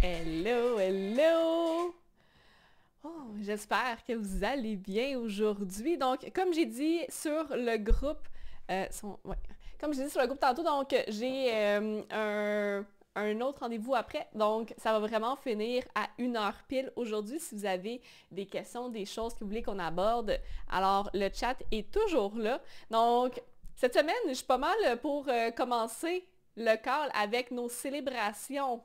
Hello, hello! Oh, j'espère que vous allez bien aujourd'hui. Donc, comme j'ai dit sur le groupe, ouais. Comme j'ai dit sur le groupe tantôt, donc j'ai un autre rendez-vous après. Donc, ça va vraiment finir à 1 heure pile aujourd'hui si vous avez des questions, des choses que vous voulez qu'on aborde. Alors, le chat est toujours là. Donc, cette semaine, je suis pas mal pour commencer le call avec nos célébrations.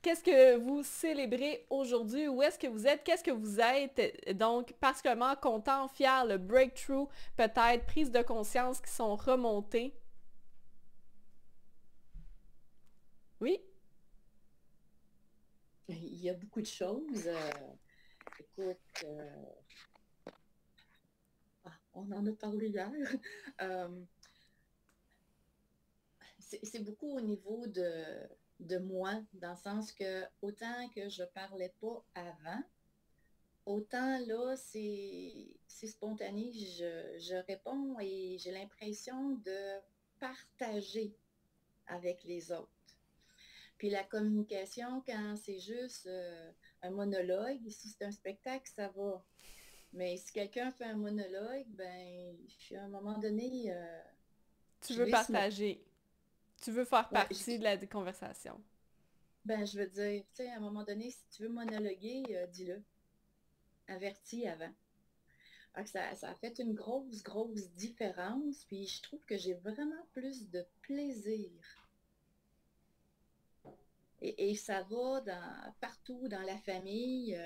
Qu'est-ce que vous célébrez aujourd'hui? Où est-ce que vous êtes? Qu'est-ce que vous êtes? Donc, particulièrement content, fier, le breakthrough, peut-être, prise de conscience qui sont remontées. Oui? Il y a beaucoup de choses. Écoute, on en a parlé hier. Euh, c'est beaucoup au niveau de moi, dans le sens que autant que je parlais pas avant, autant là, c'est spontané, je réponds et j'ai l'impression de partager avec les autres. Puis la communication, quand c'est juste un monologue, si c'est un spectacle, ça va. Mais si quelqu'un fait un monologue, ben, à un moment donné, Tu je veux glisse mon... partager. Tu veux faire Ouais, partie de la conversation. ben, je veux dire, tu sais, à un moment donné, si tu veux monologuer, dis-le. Avertis avant. Alors que ça a fait une grosse, grosse différence. Puis je trouve que j'ai vraiment plus de plaisir. Et ça va partout dans la famille.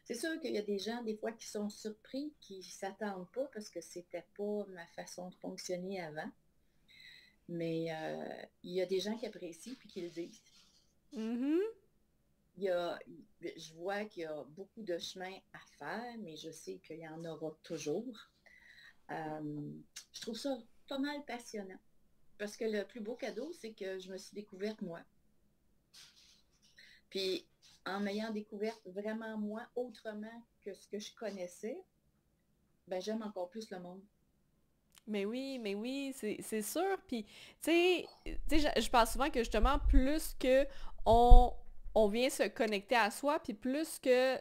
C'est sûr qu'il y a des gens, des fois, qui sont surpris, qui ne s'attendent pas parce que c'était pas ma façon de fonctionner avant. Mais il y a des gens qui apprécient puis qui le disent. Mhm. Il y a, je vois qu'il y a beaucoup de chemin à faire, mais je sais qu'il y en aura toujours. Je trouve ça pas mal passionnant. Parce que le plus beau cadeau, c'est que je me suis découverte moi. Puis en m'ayant découverte vraiment moi autrement que ce que je connaissais, ben j'aime encore plus le monde. Mais oui, c'est sûr. Puis, je pense souvent que justement, plus que on, on vient se connecter à soi, puis plus que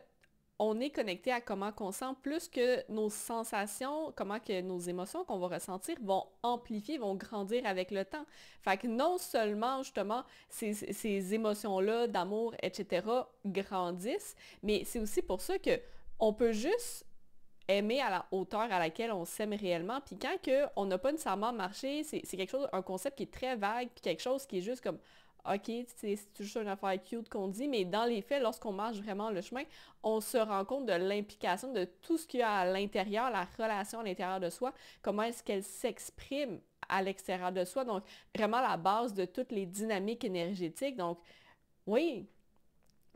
on est connecté à comment on sent, plus que nos sensations, comment que nos émotions qu'on va ressentir vont amplifier, vont grandir avec le temps. Fait que non seulement, justement, ces émotions-là d'amour, etc., grandissent, mais c'est aussi pour ça que on peut juste aimer à la hauteur à laquelle on s'aime réellement. Puis quand que on n'a pas nécessairement marché, c'est quelque chose, un concept qui est très vague, puis quelque chose qui est juste comme OK, c'est juste une affaire cute qu'on dit, mais dans les faits, lorsqu'on marche vraiment le chemin, on se rend compte de l'implication de tout ce qu'il y a à l'intérieur, la relation à l'intérieur de soi, comment est-ce qu'elle s'exprime à l'extérieur de soi. Donc, vraiment la base de toutes les dynamiques énergétiques. Donc, oui,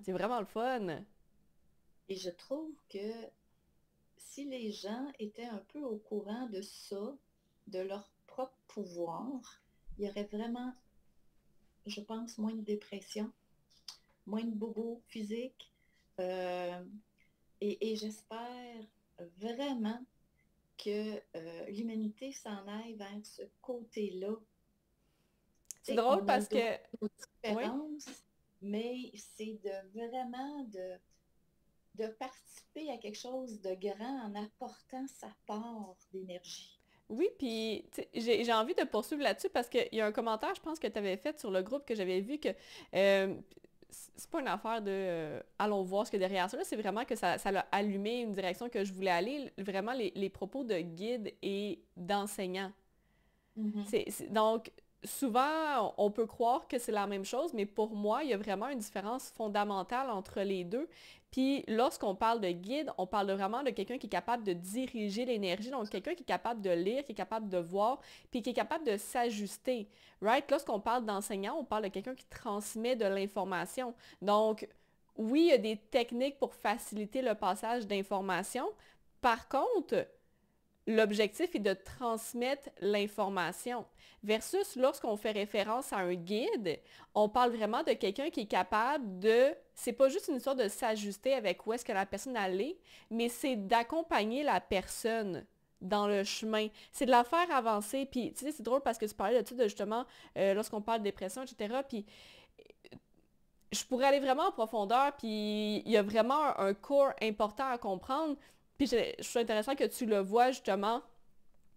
c'est vraiment le fun. Et je trouve que si les gens étaient un peu au courant de ça, de leur propre pouvoir, il y aurait vraiment, je pense, moins de dépression, moins de bobos physiques. Euh, et j'espère vraiment que l'humanité s'en aille vers ce côté-là. C'est Tu sais, drôle on a le parce droit que, aux oui, différences, mais c'est de vraiment de participer à quelque chose de grand en apportant sa part d'énergie. oui, puis j'ai envie de poursuivre là-dessus parce qu'il y a un commentaire, je pense, que tu avais fait sur le groupe que j'avais vu que euh, c'est pas une affaire de allons voir ce qu'il y a derrière ça. Là, c'est vraiment que ça l'a allumé une direction que je voulais aller, vraiment les propos de guide et d'enseignant. Mhm. Donc, souvent, on peut croire que c'est la même chose, mais pour moi, il y a vraiment une différence fondamentale entre les deux. Puis, lorsqu'on parle de guide, on parle vraiment de quelqu'un qui est capable de diriger l'énergie, donc quelqu'un qui est capable de lire, qui est capable de voir, puis qui est capable de s'ajuster. Right? Lorsqu'on parle d'enseignant, on parle de quelqu'un qui transmet de l'information. Donc, oui, il y a des techniques pour faciliter le passage d'informations. Par contre, l'objectif est de transmettre l'information. Versus lorsqu'on fait référence à un guide, on parle vraiment de quelqu'un qui est capable de... C'est pas juste une histoire de s'ajuster avec où est-ce que la personne allait, mais c'est d'accompagner la personne dans le chemin. C'est de la faire avancer. Puis, tu sais, c'est drôle parce que tu parlais de ça, de justement, lorsqu'on parle de dépression, etc. Puis, je pourrais aller vraiment en profondeur, puis il y a vraiment un core important à comprendre. Puis je trouve intéressant que tu le vois justement,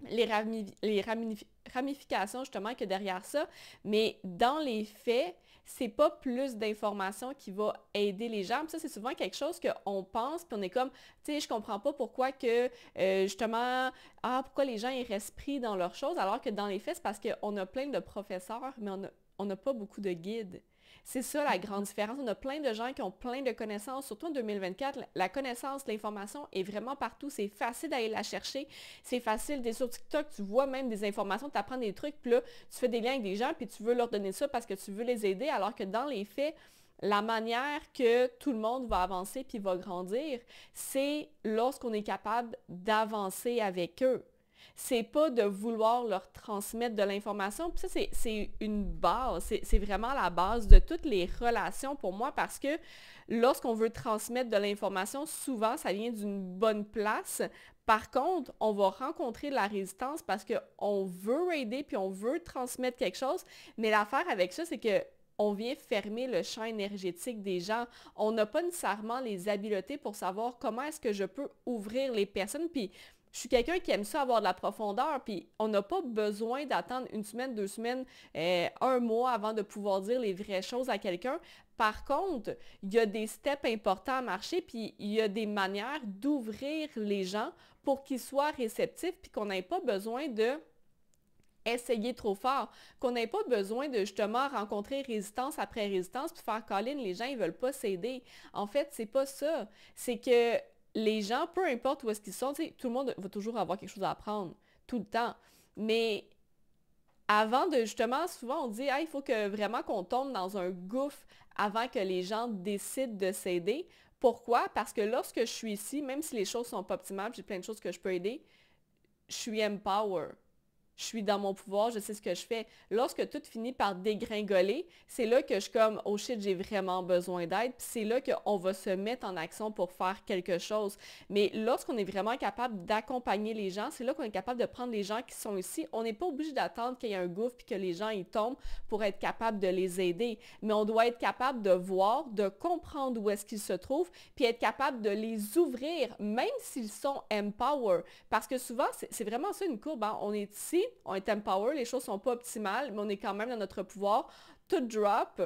les ramifications justement que derrière ça. Mais dans les faits, c'est pas plus d'informations qui va aider les gens. Puis ça, c'est souvent quelque chose qu'on pense, puis on est comme, tu sais, je comprends pas pourquoi que, justement, pourquoi les gens ils restent pris dans leurs choses, alors que dans les faits, c'est parce qu'on a plein de professeurs, mais on n'a pas beaucoup de guides. C'est ça la grande différence. On a plein de gens qui ont plein de connaissances, surtout en 2024. La connaissance, l'information est vraiment partout. C'est facile d'aller la chercher. C'est facile. T'es sur TikTok, tu vois même des informations, tu apprends des trucs, puis là, tu fais des liens avec des gens, puis tu veux leur donner ça parce que tu veux les aider, alors que dans les faits, la manière que tout le monde va avancer puis va grandir, c'est lorsqu'on est capable d'avancer avec eux. C'est pas de vouloir leur transmettre de l'information. Puis ça, c'est une base. C'est vraiment la base de toutes les relations pour moi parce que lorsqu'on veut transmettre de l'information, souvent, ça vient d'une bonne place. Par contre, on va rencontrer de la résistance parce qu'on veut aider puis on veut transmettre quelque chose. Mais l'affaire avec ça, c'est que on vient fermer le champ énergétique des gens. On n'a pas nécessairement les habiletés pour savoir comment est-ce que je peux ouvrir les personnes. Puis je suis quelqu'un qui aime ça avoir de la profondeur, puis on n'a pas besoin d'attendre une semaine, 2 semaines, un mois avant de pouvoir dire les vraies choses à quelqu'un. Par contre, il y a des steps importants à marcher, puis il y a des manières d'ouvrir les gens pour qu'ils soient réceptifs, puis qu'on n'ait pas besoin de essayer trop fort, qu'on n'ait pas besoin de justement rencontrer résistance après résistance, puis faire Colin, les gens, ils veulent pas s'aider. En fait, c'est pas ça. C'est que les gens, peu importe où est-ce qu'ils sont, tout le monde va toujours avoir quelque chose à apprendre, tout le temps. Mais avant de justement, souvent on dit, il faut que vraiment qu'on tombe dans un gouffre avant que les gens décident de s'aider. Pourquoi? Parce que lorsque je suis ici, même si les choses sont pas optimales, j'ai plein de choses que je peux aider, je suis empower. Je suis dans mon pouvoir, je sais ce que je fais. Lorsque tout finit par dégringoler, c'est là que je suis comme, oh shit, j'ai vraiment besoin d'aide. Puis c'est là qu'on va se mettre en action pour faire quelque chose. Mais lorsqu'on est vraiment capable d'accompagner les gens, c'est là qu'on est capable de prendre les gens qui sont ici. On n'est pas obligé d'attendre qu'il y ait un gouffre puis que les gens y tombent pour être capable de les aider. Mais on doit être capable de voir, de comprendre où est-ce qu'ils se trouvent, puis être capable de les ouvrir, même s'ils sont empower. Parce que souvent, c'est vraiment ça une courbe. Hein? On est ici, on est empower, les choses sont pas optimales, mais on est quand même dans notre pouvoir. Tout drop,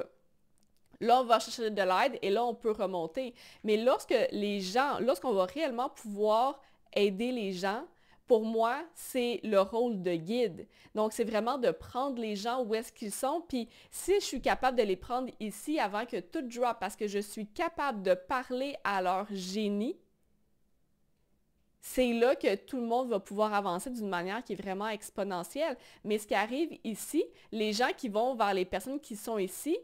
là, on va chercher de l'aide et là, on peut remonter. Mais lorsqu'on va réellement pouvoir aider les gens, pour moi, c'est le rôle de guide. Donc, c'est vraiment de prendre les gens où est-ce qu'ils sont. Puis, si je suis capable de les prendre ici avant que tout drop, parce que je suis capable de parler à leur génie, c'est là que tout le monde va pouvoir avancer d'une manière qui est vraiment exponentielle. Mais ce qui arrive ici, les gens qui vont vers les personnes qui sont ici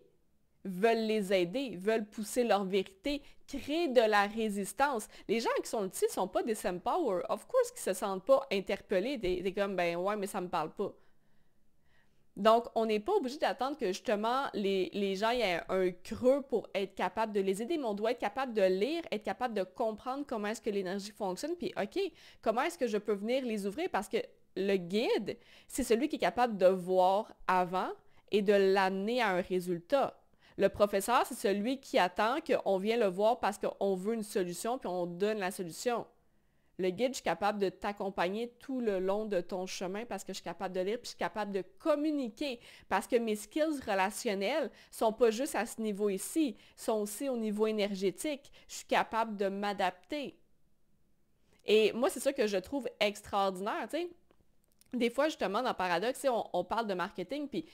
veulent les aider, veulent pousser leur vérité, créer de la résistance. Les gens qui sont ici ne sont pas des Sempower. Of course qu'ils ne se sentent pas interpellés. T'es comme, ben ouais, mais ça ne me parle pas. Donc, on n'est pas obligé d'attendre que justement les gens aient un creux pour être capable de les aider, mais on doit être capable de lire, être capable de comprendre comment est-ce que l'énergie fonctionne, puis OK, comment est-ce que je peux venir les ouvrir? Parce que le guide, c'est celui qui est capable de voir avant et de l'amener à un résultat. Le professeur, c'est celui qui attend qu'on vienne le voir parce qu'on veut une solution, puis on donne la solution. Le guide, je suis capable de t'accompagner tout le long de ton chemin parce que je suis capable de lire, puis je suis capable de communiquer parce que mes skills relationnels sont pas juste à ce niveau ici, sont aussi au niveau énergétique. Je suis capable de m'adapter. Et moi, c'est ça que je trouve extraordinaire, tu sais. Des fois, justement, dans Paradoxe, on parle de marketing, puis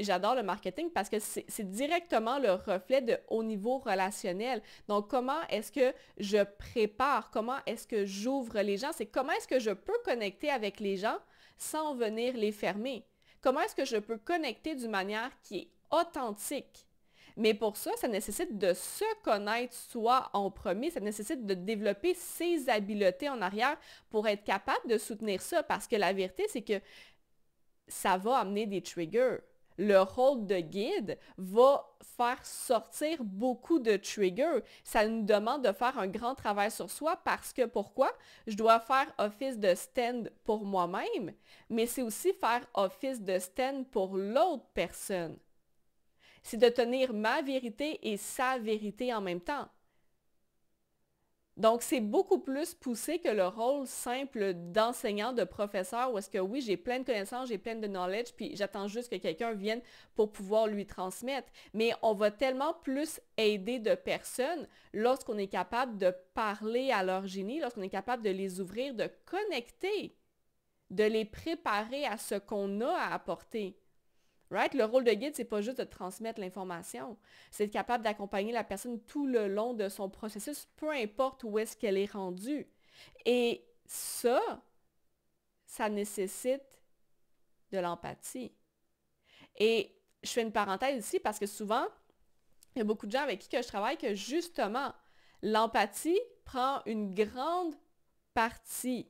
j'adore le marketing parce que c'est directement le reflet de haut niveau relationnel. Donc, comment est-ce que je prépare, comment est-ce que j'ouvre les gens, c'est comment est-ce que je peux connecter avec les gens sans venir les fermer. Comment est-ce que je peux connecter d'une manière qui est authentique. Mais pour ça, ça nécessite de se connaître soi en premier, ça nécessite de développer ses habiletés en arrière pour être capable de soutenir ça, parce que la vérité, c'est que ça va amener des triggers. Le rôle de guide va faire sortir beaucoup de triggers. Ça nous demande de faire un grand travail sur soi parce que pourquoi? Je dois faire office de stand pour moi-même, mais c'est aussi faire office de stand pour l'autre personne. c'est de tenir ma vérité et sa vérité en même temps. Donc, c'est beaucoup plus poussé que le rôle simple d'enseignant, de professeur, où est-ce que oui, j'ai plein de connaissances, j'ai plein de knowledge, puis j'attends juste que quelqu'un vienne pour pouvoir lui transmettre. Mais on va tellement plus aider de personnes lorsqu'on est capable de parler à leur génie, lorsqu'on est capable de les ouvrir, de connecter, de les préparer à ce qu'on a à apporter. Right? Le rôle de guide, c'est pas juste de transmettre l'information, c'est être capable d'accompagner la personne tout le long de son processus, peu importe où est-ce qu'elle est rendue. Et ça nécessite de l'empathie. Et je fais une parenthèse ici parce que souvent, il y a beaucoup de gens avec qui que je travaille que justement, l'empathie prend une grande partie.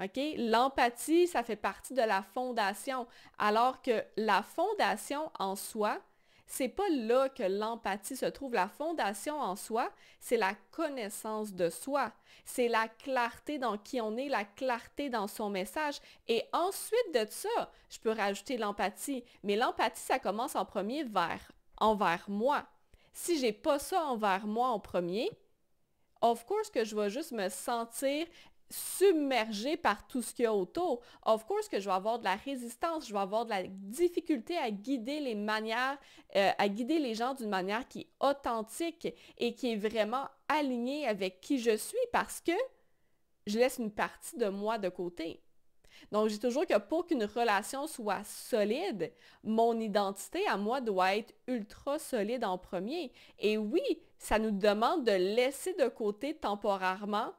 OK? L'empathie, ça fait partie de la fondation, alors que la fondation en soi, c'est pas là que l'empathie se trouve. La fondation en soi, c'est la connaissance de soi. C'est la clarté dans qui on est, la clarté dans son message. Et ensuite de ça, je peux rajouter l'empathie. Mais l'empathie, ça commence en premier envers moi. Si j'ai pas ça envers moi en premier, of course que je vais juste me sentir submergée par tout ce qu'il y a autour. Of course que je vais avoir de la résistance, je vais avoir de la difficulté à guider les manières, à guider les gens d'une manière qui est authentique et qui est vraiment alignée avec qui je suis parce que je laisse une partie de moi de côté. Donc, je dis toujours que pour qu'une relation soit solide, mon identité à moi doit être ultra solide en premier. Et oui, ça nous demande de laisser de côté temporairement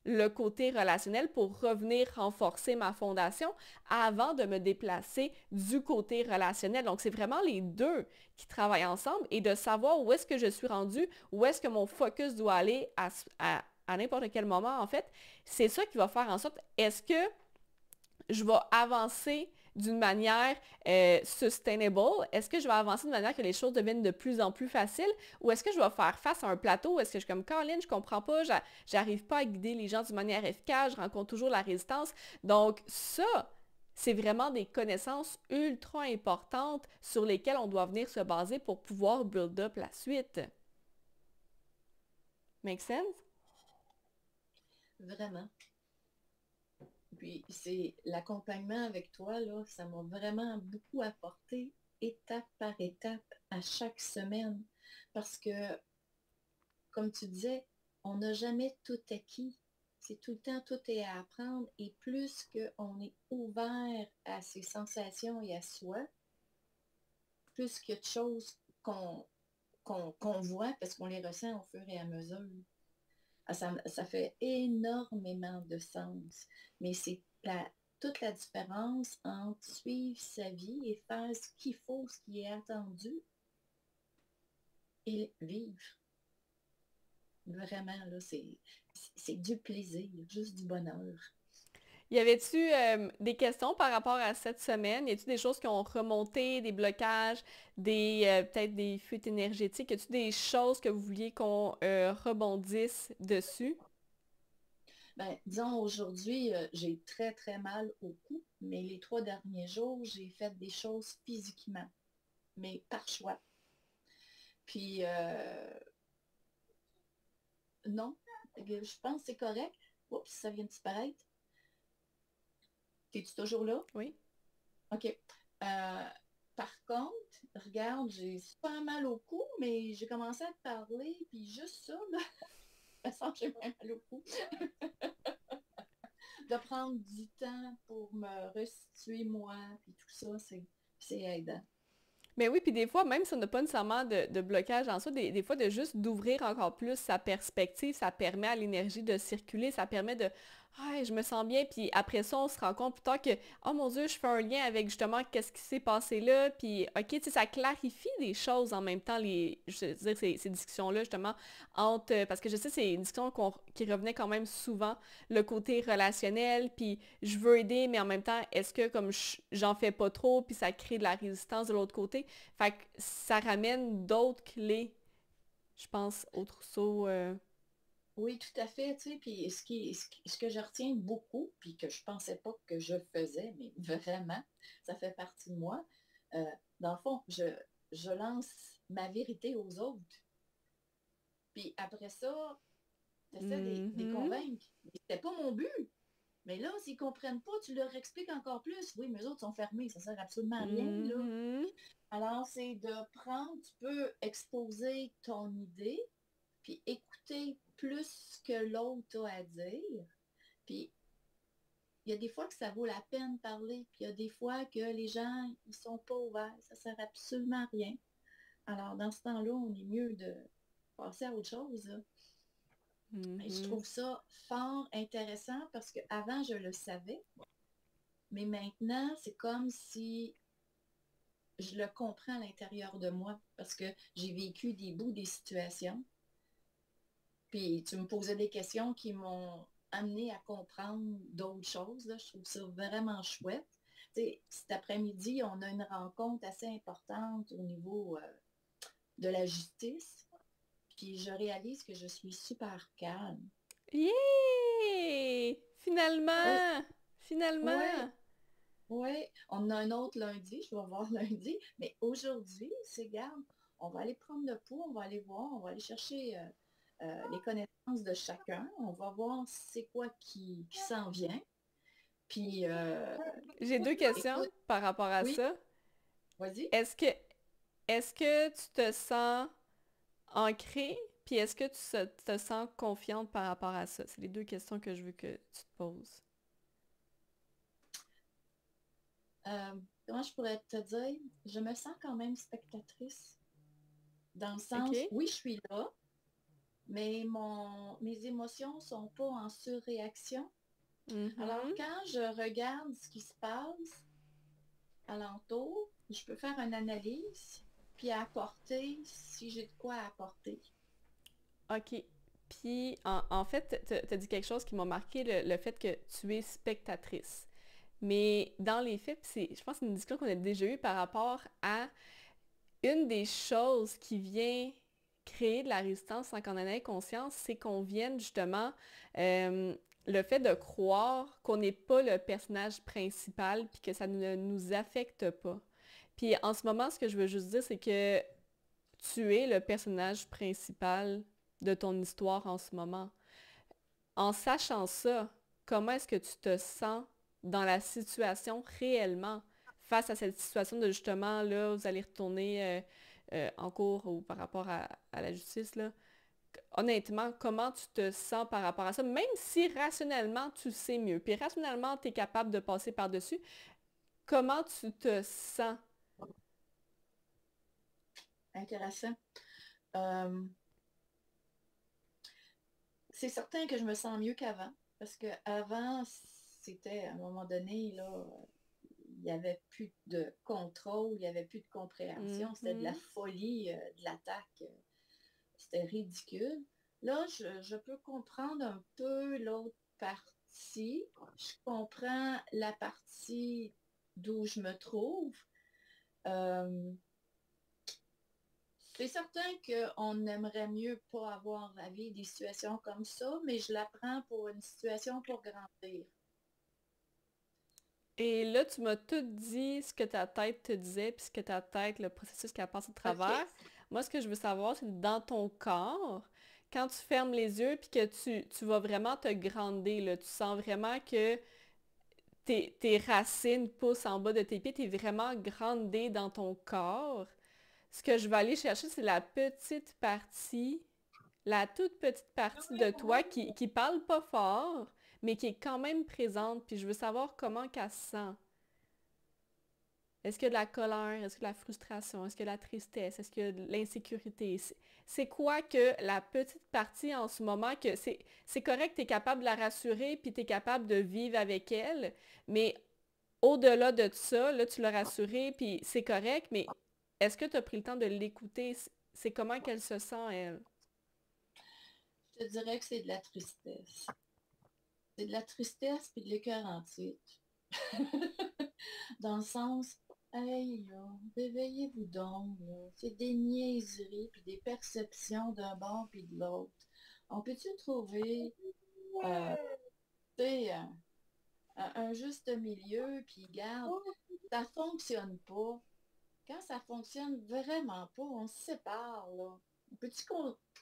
le côté relationnel pour revenir renforcer ma fondation avant de me déplacer du côté relationnel. Donc, c'est vraiment les deux qui travaillent ensemble et de savoir où est-ce que je suis rendue, où est-ce que mon focus doit aller à n'importe quel moment, en fait. C'est ça qui va faire en sorte, est-ce que je vais avancer d'une manière sustainable? Est-ce que je vais avancer de manière que les choses deviennent de plus en plus faciles? Ou est-ce que je vais faire face à un plateau? Est-ce que je suis comme Caroline, je comprends pas, j'arrive pas à guider les gens d'une manière efficace, je rencontre toujours la résistance. Donc ça, c'est vraiment des connaissances ultra importantes sur lesquelles on doit venir se baser pour pouvoir build up la suite. Make sense? Vraiment. Puis c'est l'accompagnement avec toi, là, ça m'a vraiment beaucoup apporté étape par étape à chaque semaine. Parce que, comme tu disais, on n'a jamais tout acquis. C'est tout le temps, tout est à apprendre. Et plus qu'on est ouvert à ses sensations et à soi, plus qu'il y a de choses qu'on voit parce qu'on les ressent au fur et à mesure. Ah, ça fait énormément de sens. Mais c'est toute la différence entre suivre sa vie et faire ce qu'il faut, ce qui est attendu, et vivre. Vraiment, là, c'est du plaisir, juste du bonheur. Y avait-tu des questions par rapport à cette semaine? Y a-tu des choses qui ont remonté, des blocages, peut-être des fuites énergétiques? Y a-tu des choses que vous vouliez qu'on rebondisse dessus? Ben, disons, aujourd'hui, j'ai très, très mal au cou, mais les 3 derniers jours, j'ai fait des choses physiquement, mais par choix. Puis, non, je pense que c'est correct. Oups, ça vient de disparaître. Es-tu toujours là? Oui. OK. Par contre, regarde, j'ai super mal au cou, mais j'ai commencé à te parler, puis juste ça, là, ça sent que j'ai mal au cou. De prendre du temps pour me restituer moi, puis tout ça, c'est aidant. Mais oui, puis des fois, même si on n'a pas nécessairement de blocage en soi, des fois de juste d'ouvrir encore plus sa perspective, ça permet à l'énergie de circuler, ça permet de ah, je me sens bien, puis après ça, on se rend compte plus tard que oh mon Dieu, je fais un lien avec justement qu'est-ce qui s'est passé là, puis ok, tu sais, ça clarifie des choses en même temps, je veux dire, ces discussions-là, justement, parce que je sais, c'est une discussion qui revenait quand même souvent, le côté relationnel, puis je veux aider, mais en même temps, est-ce que comme j'en fais pas trop, puis ça crée de la résistance de l'autre côté? Fait que ça ramène d'autres clés, je pense, au trousseau. Oui, tout à fait, tu sais, puis ce que je retiens beaucoup, puis que je pensais pas que je faisais, mais vraiment, ça fait partie de moi. Euh, Dans le fond, je lance ma vérité aux autres. Puis après ça, tu essaies de les Mhm. convaincre. Mais c'était pas mon but. Mais là, s'ils comprennent pas, tu leur expliques encore plus. Oui, mais eux autres sont fermés, ça sert absolument à rien, là. Mhm. Alors, c'est de prendre, tu peux exposer ton idée, puis écouter plus ce que l'autre a à dire. Puis, il y a des fois que ça vaut la peine de parler, puis il y a des fois que les gens, ils sont pas ouverts, ça sert absolument à rien. Alors, dans ce temps-là, on est mieux de passer à autre chose, là. Et je Mhm. trouve ça fort intéressant parce qu'avant, je le savais, mais maintenant, c'est comme si je le comprends à l'intérieur de moi parce que j'ai vécu des bouts, des situations. Puis tu me posais des questions qui m'ont amené à comprendre d'autres choses. Là. Je trouve ça vraiment chouette. T'sais, cet après-midi, on a une rencontre assez importante au niveau de la justice. Puis je réalise que je suis super calme. Yeah! Oui, Finalement! oui, Finalement! oui. On a un autre lundi, je vais voir lundi. Mais aujourd'hui, c'est garde. On va aller prendre le pouls, on va aller voir, on va aller chercher les connaissances de chacun. On va voir c'est quoi qui s'en vient. Puis, J'ai deux questions écoute, par rapport à oui, ça. vas-y. Est-ce que est-ce que tu te sens ancrée, puis est-ce que te sens confiante par rapport à ça? C'est les deux questions que je veux que tu te poses. Comment je pourrais te dire? Je me sens quand même spectatrice, dans le sens, OK? oui, je suis là, mais mes émotions ne sont pas en surréaction. Alors, Mhm. quand je regarde ce qui se passe alentour, je peux faire une analyse, puis apporter si j'ai de quoi apporter. OK. Puis, en fait, tu as dit quelque chose qui m'a marqué, le fait que tu es spectatrice. Mais dans les faits, puis je pense que c'est une discussion qu'on a déjà eue par rapport à une des choses qui vient créer de la résistance sans qu'on en ait conscience, c'est qu'on vienne justement euh, le fait de croire qu'on n'est pas le personnage principal puis que ça ne nous affecte pas. Puis en ce moment, ce que je veux juste dire, c'est que tu es le personnage principal de ton histoire en ce moment. En sachant ça, comment est-ce que tu te sens dans la situation réellement face à cette situation de justement, là, vous allez retourner en cours ou par rapport à la justice, là. Honnêtement, comment tu te sens par rapport à ça, même si rationnellement tu sais mieux, puis rationnellement tu es capable de passer par-dessus, comment tu te sens? Intéressant. Euh, c'est certain que je me sens mieux qu'avant, parce qu'avant, c'était à un moment donné, là, il n'y avait plus de contrôle, il n'y avait plus de compréhension, c'était de la Mhm. folie, de l'attaque, c'était ridicule. Là, je peux comprendre un peu l'autre partie. Je comprends la partie d'où je me trouve. Euh, c'est certain qu'on aimerait mieux pas avoir à vivre des situations comme ça, mais je la prends pour une situation pour grandir. Et là, tu m'as tout dit ce que ta tête te disait, puis ce que ta tête, le processus qu'elle passe au travers. OK. Moi, ce que je veux savoir, c'est dans ton corps, quand tu fermes les yeux, puis que tu vas vraiment te grandir, là, tu sens vraiment que tes racines poussent en bas de tes pieds, tu es vraiment grandé dans ton corps. Ce que je vais aller chercher, c'est la petite partie, la toute petite partie de toi qui parle pas fort, mais qui est quand même présente, puis je veux savoir comment qu'elle se sent. Est-ce qu'il y a de la colère? Est-ce qu'il y a de la frustration? Est-ce qu'il y a de la tristesse? Est-ce qu'il y a de l'insécurité? C'est quoi que la petite partie en ce moment, que c'est correct, tu es capable de la rassurer, puis tu es capable de vivre avec elle, mais au-delà de ça, là, tu l'as rassurée, puis c'est correct, mais est-ce que tu as pris le temps de l'écouter? C'est comment qu'elle se sent, elle? Je te dirais que c'est de la tristesse. C'est de la tristesse puis de l'écœur en titre. Dans le sens, hey là, réveillez-vous donc, là. C'est des niaiseries puis des perceptions d'un bord puis de l'autre. On peut-tu trouver euh, tu sais, un juste milieu, puis garde, ça fonctionne pas. quand ça fonctionne vraiment pas, on se sépare, là. On peut-tu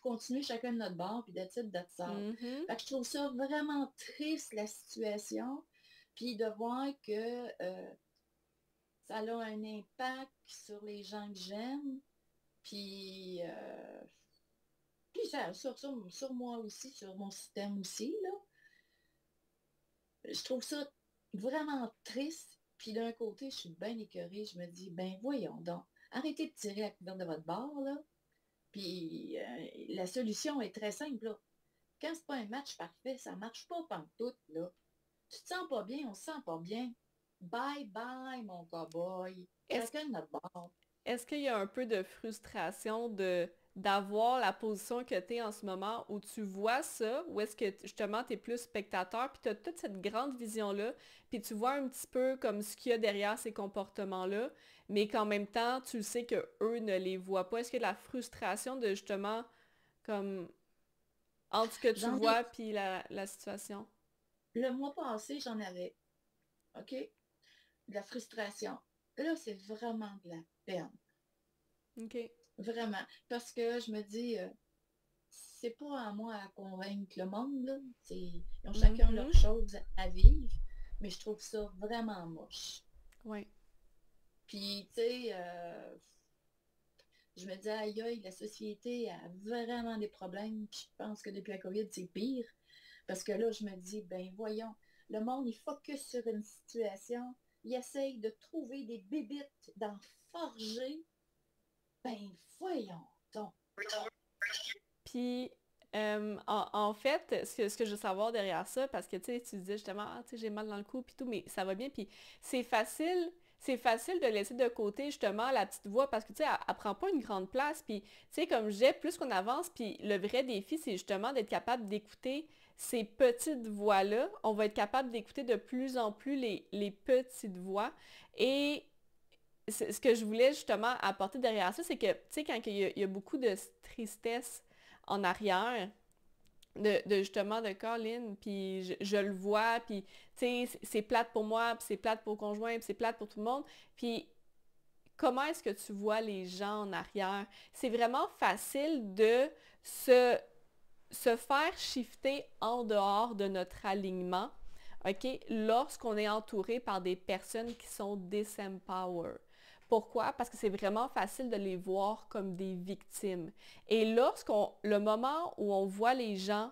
continuer chacun de notre bord, puis d'être d'être ça? Mhm. Fait que je trouve ça vraiment triste, la situation, puis de voir que ça a un impact sur les gens que j'aime, puis, sur moi aussi, sur mon système aussi, là. Je trouve ça vraiment triste. Puis d'un côté, je suis bien écœurée. Je me dis, ben voyons donc, arrêtez de tirer la couverture de votre bord, là. Puis la solution est très simple, là. Quand c'est pas un match parfait, ça marche pas pantoute, là. Tu te sens pas bien, on se sent pas bien. Bye bye, mon cowboy. Est-ce Chacun de notre bord. Est-ce qu'il y a un peu de frustration d'avoir la position que tu es en ce moment où tu vois ça, ou est-ce que justement tu es plus spectateur, puis tu as toute cette grande vision-là, puis tu vois un petit peu comme ce qu'il y a derrière ces comportements-là, mais qu'en même temps, tu sais que eux ne les voient pas. Est-ce qu'il y a de la frustration de justement comme entre ce que tu J'en ai, vois puis la situation? le mois passé, j'en avais, OK? De la frustration. Là, c'est vraiment de la peine. OK. Vraiment. Parce que je me dis, c'est pas à moi à convaincre le monde, là. Ils ont chacun Mhm. leurs choses à vivre, mais je trouve ça vraiment moche. Ouais. Puis, tu sais, je me dis, aïe, aïe, la société a vraiment des problèmes. Puis je pense que depuis la COVID, c'est pire. Parce que là, je me dis, ben voyons, le monde, il focus sur une situation, il essaye de trouver des bébites, d'en forger. Ben voyons donc. Puis, en fait, ce que je veux savoir derrière ça, parce que tu disais justement, ah, tu sais, j'ai mal dans le cou, puis tout, mais ça va bien, puis c'est facile de laisser de côté justement la petite voix, parce que tu sais, elle prend pas une grande place, puis tu sais, comme je disais, plus qu'on avance, puis le vrai défi, c'est justement d'être capable d'écouter ces petites voix-là. On va être capable d'écouter de plus en plus les petites voix, et ce que je voulais justement apporter derrière ça, c'est que, tu sais, quand il y a beaucoup de tristesse en arrière, de justement de Colin, puis je le vois, puis, tu sais, c'est plate pour moi, puis c'est plate pour le conjoint, puis c'est plate pour tout le monde, puis comment est-ce que tu vois les gens en arrière? C'est vraiment facile de se, se faire shifter en dehors de notre alignement, OK, lorsqu'on est entouré par des personnes qui sont disempower. Pourquoi? Parce que c'est vraiment facile de les voir comme des victimes. Et le moment où on voit les gens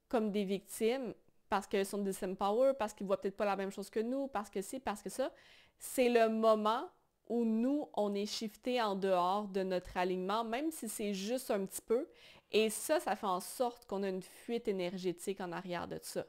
comme des victimes, parce qu'ils sont disempower, parce qu'ils voient peut-être pas la même chose que nous, parce que ci, parce que ça, c'est le moment où nous, on est shifté en dehors de notre alignement, même si c'est juste un petit peu. Et ça fait en sorte qu'on a une fuite énergétique en arrière de ça.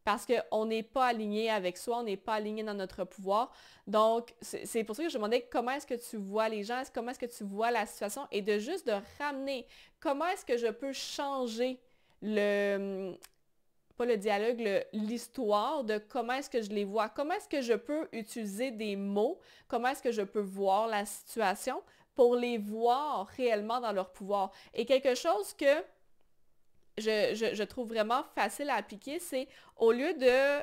Parce qu'on n'est pas aligné avec soi, on n'est pas aligné dans notre pouvoir. Donc, c'est pour ça que je demandais comment est-ce que tu vois les gens, comment est-ce que tu vois la situation et de juste de ramener comment est-ce que je peux changer pas le dialogue, l'histoire de comment est-ce que je les vois, comment est-ce que je peux utiliser des mots, comment est-ce que je peux voir la situation pour les voir réellement dans leur pouvoir. Et quelque chose que je trouve vraiment facile à appliquer, c'est au lieu de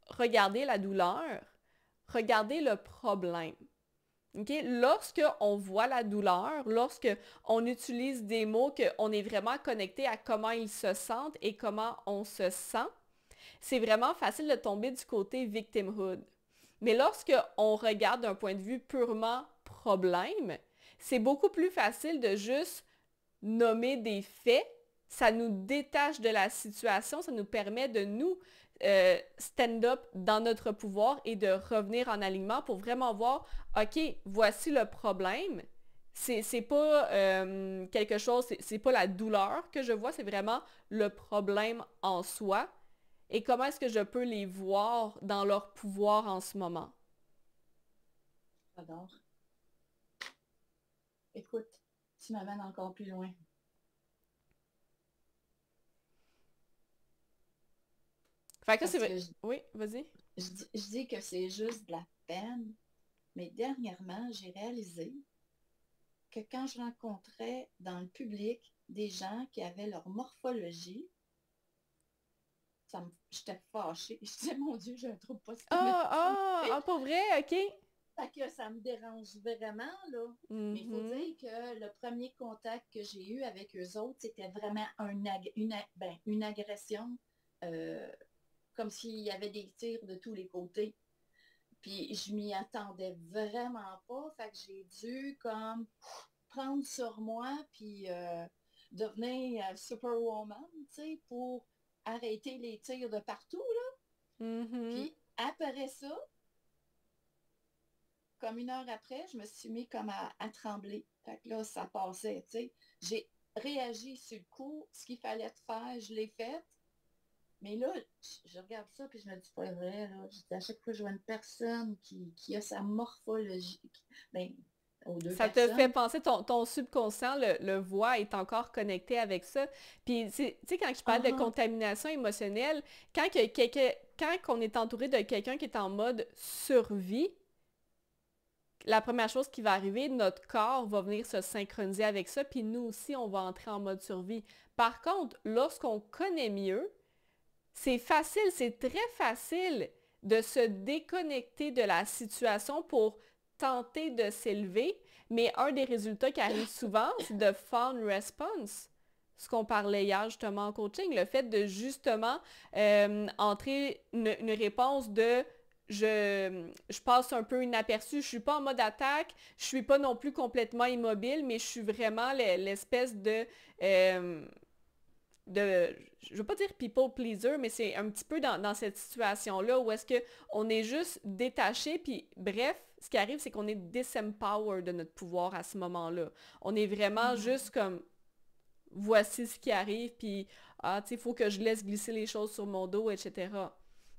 regarder la douleur, regarder le problème. Okay? Lorsque on voit la douleur, lorsque on utilise des mots qu'on est vraiment connecté à comment ils se sentent et comment on se sent, c'est vraiment facile de tomber du côté victimhood. Mais lorsque on regarde d'un point de vue purement problème, c'est beaucoup plus facile de juste nommer des faits. Ça nous détache de la situation, ça nous permet de nous stand up dans notre pouvoir et de revenir en alignement pour vraiment voir, OK, voici le problème. C'est pas quelque chose, c'est pas la douleur que je vois, c'est vraiment le problème en soi. Et comment est-ce que je peux les voir dans leur pouvoir en ce moment? J'adore. Écoute, tu m'amènes encore plus loin. Fait que c'est Parce vrai. que Oui, vas-y. je dis que c'est juste de la peine, mais dernièrement, j'ai réalisé que quand je rencontrais dans le public des gens qui avaient leur morphologie, j'étais fâchée. Je disais, mon Dieu, j'ai un trouble Ah, post-traumatique. ah, ah, pas vrai, ok. Fait que ça me dérange vraiment, là. Mais il faut Mhm. dire que le premier contact que j'ai eu avec eux autres, c'était vraiment une agression, euh, comme s'il y avait des tirs de tous les côtés. Puis je m'y attendais vraiment pas. Fait que j'ai dû comme prendre sur moi, puis devenir superwoman, tu sais, pour arrêter les tirs de partout, là. Mhm. Puis après ça, comme une heure après, je me suis mis comme à trembler. Fait que là, ça passait, tu sais. J'ai réagi sur le coup, ce qu'il fallait faire, je l'ai fait. Mais là, je regarde ça, puis je me dis, pas vrai, là. Je dis, à chaque fois que je vois une personne qui a sa morphologie, ben, aux deux Ça te fait personnes, penser, ton subconscient le voit, est encore connecté avec ça. Puis, tu sais, quand je parle de ah, contamination émotionnelle, quand on est entouré de quelqu'un qui est en mode survie, la première chose qui va arriver, notre corps va venir se synchroniser avec ça, puis nous aussi, on va entrer en mode survie. Par contre, lorsqu'on connaît mieux, c'est facile, c'est très facile de se déconnecter de la situation pour tenter de s'élever, mais un des résultats qui arrive souvent, c'est de fawn response. Ce qu'on parlait hier justement en coaching, le fait de justement entrer une réponse de je passe un peu inaperçu, je suis pas en mode attaque, je suis pas non plus complètement immobile, mais je suis vraiment l'espèce euh, de, je veux pas dire people pleaser, mais c'est un petit peu dans cette situation-là où est-ce que on est juste détaché, puis bref, ce qui arrive, c'est qu'on est disempowered de notre pouvoir à ce moment-là. On est vraiment juste mhm, comme, voici ce qui arrive, puis, ah, tu sais, il faut que je laisse glisser les choses sur mon dos, etc.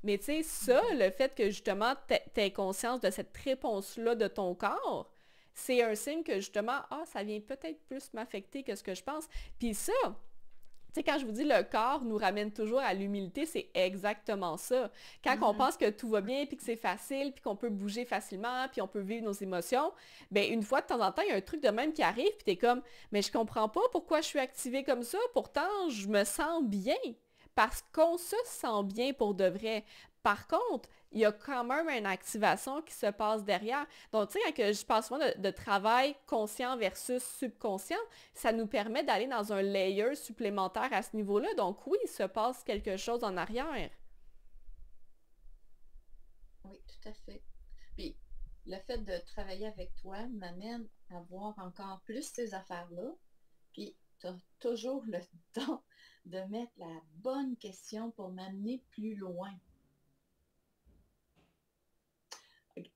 Mais tu sais, ça, mhm, le fait que justement, t'aies conscience de cette réponse-là de ton corps, c'est un signe que justement, ah, ça vient peut-être plus m'affecter que ce que je pense. Puis ça, tu sais, quand je vous dis le corps nous ramène toujours à l'humilité, c'est exactement ça. Quand on mhm. pense que tout va bien, puis que c'est facile, puis qu'on peut bouger facilement, puis on peut vivre nos émotions, ben une fois de temps en temps, il y a un truc de même qui arrive, puis t'es comme, mais je comprends pas pourquoi je suis activée comme ça, pourtant je me sens bien. Parce qu'on se sent bien pour de vrai. Par contre, il y a quand même une activation qui se passe derrière. Donc, tu sais, quand je parle souvent de travail conscient versus subconscient, ça nous permet d'aller dans un layer supplémentaire à ce niveau-là. Donc oui, il se passe quelque chose en arrière. Oui, tout à fait. Puis, le fait de travailler avec toi m'amène à voir encore plus ces affaires-là. Puis, tu as toujours le temps de mettre la bonne question pour m'amener plus loin.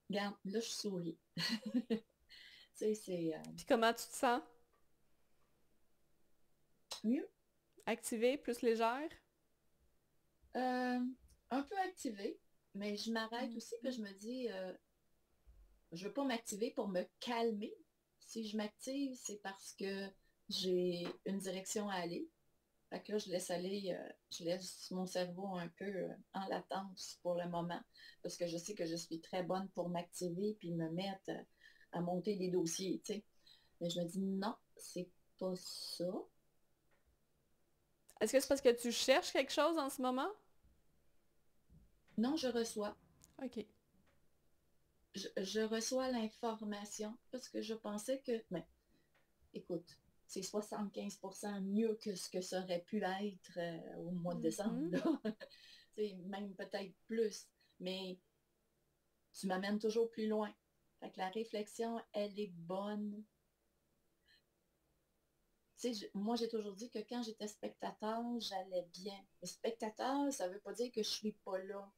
Regarde, là, je souris. Tu sais, c'est Puis comment tu te sens? mieux. Activée, plus légère? Euh, un peu activé, mais je m'arrête aussi, puis Mhm. je me dis, je veux pas m'activer pour me calmer. Si je m'active, c'est parce que j'ai une direction à aller. Fait que là, je laisse aller, je laisse mon cerveau un peu en latence pour le moment, parce que je sais que je suis très bonne pour m'activer puis me mettre à monter des dossiers, tu sais. Mais je me dis, non, c'est pas ça. Est-ce que c'est parce que tu cherches quelque chose en ce moment? Non, je reçois. OK. Je reçois l'information parce que je pensais que, mais écoute, c'est 75% mieux que ce que ça aurait pu être au mois de décembre, Mhm. là. Même peut-être plus. Mais tu m'amènes toujours plus loin. Fait que la réflexion, elle est bonne. Moi, j'ai toujours dit que quand j'étais spectateur, j'allais bien. Mais spectateur, ça ne veut pas dire que je suis pas là.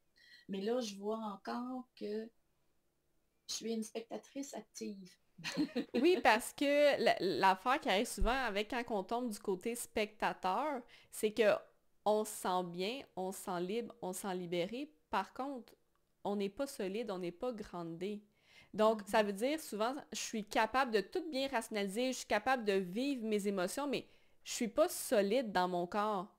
Mais là, je vois encore que je suis une spectatrice active. Oui, parce que l'affaire qui arrive souvent avec quand on tombe du côté spectateur, c'est que on se sent bien, on se sent libre, on se sent libéré. Par contre, on n'est pas solide, on n'est pas groundé. Donc, ça Mhm. veut dire souvent, je suis capable de tout bien rationaliser, je suis capable de vivre mes émotions, mais je suis pas solide dans mon corps.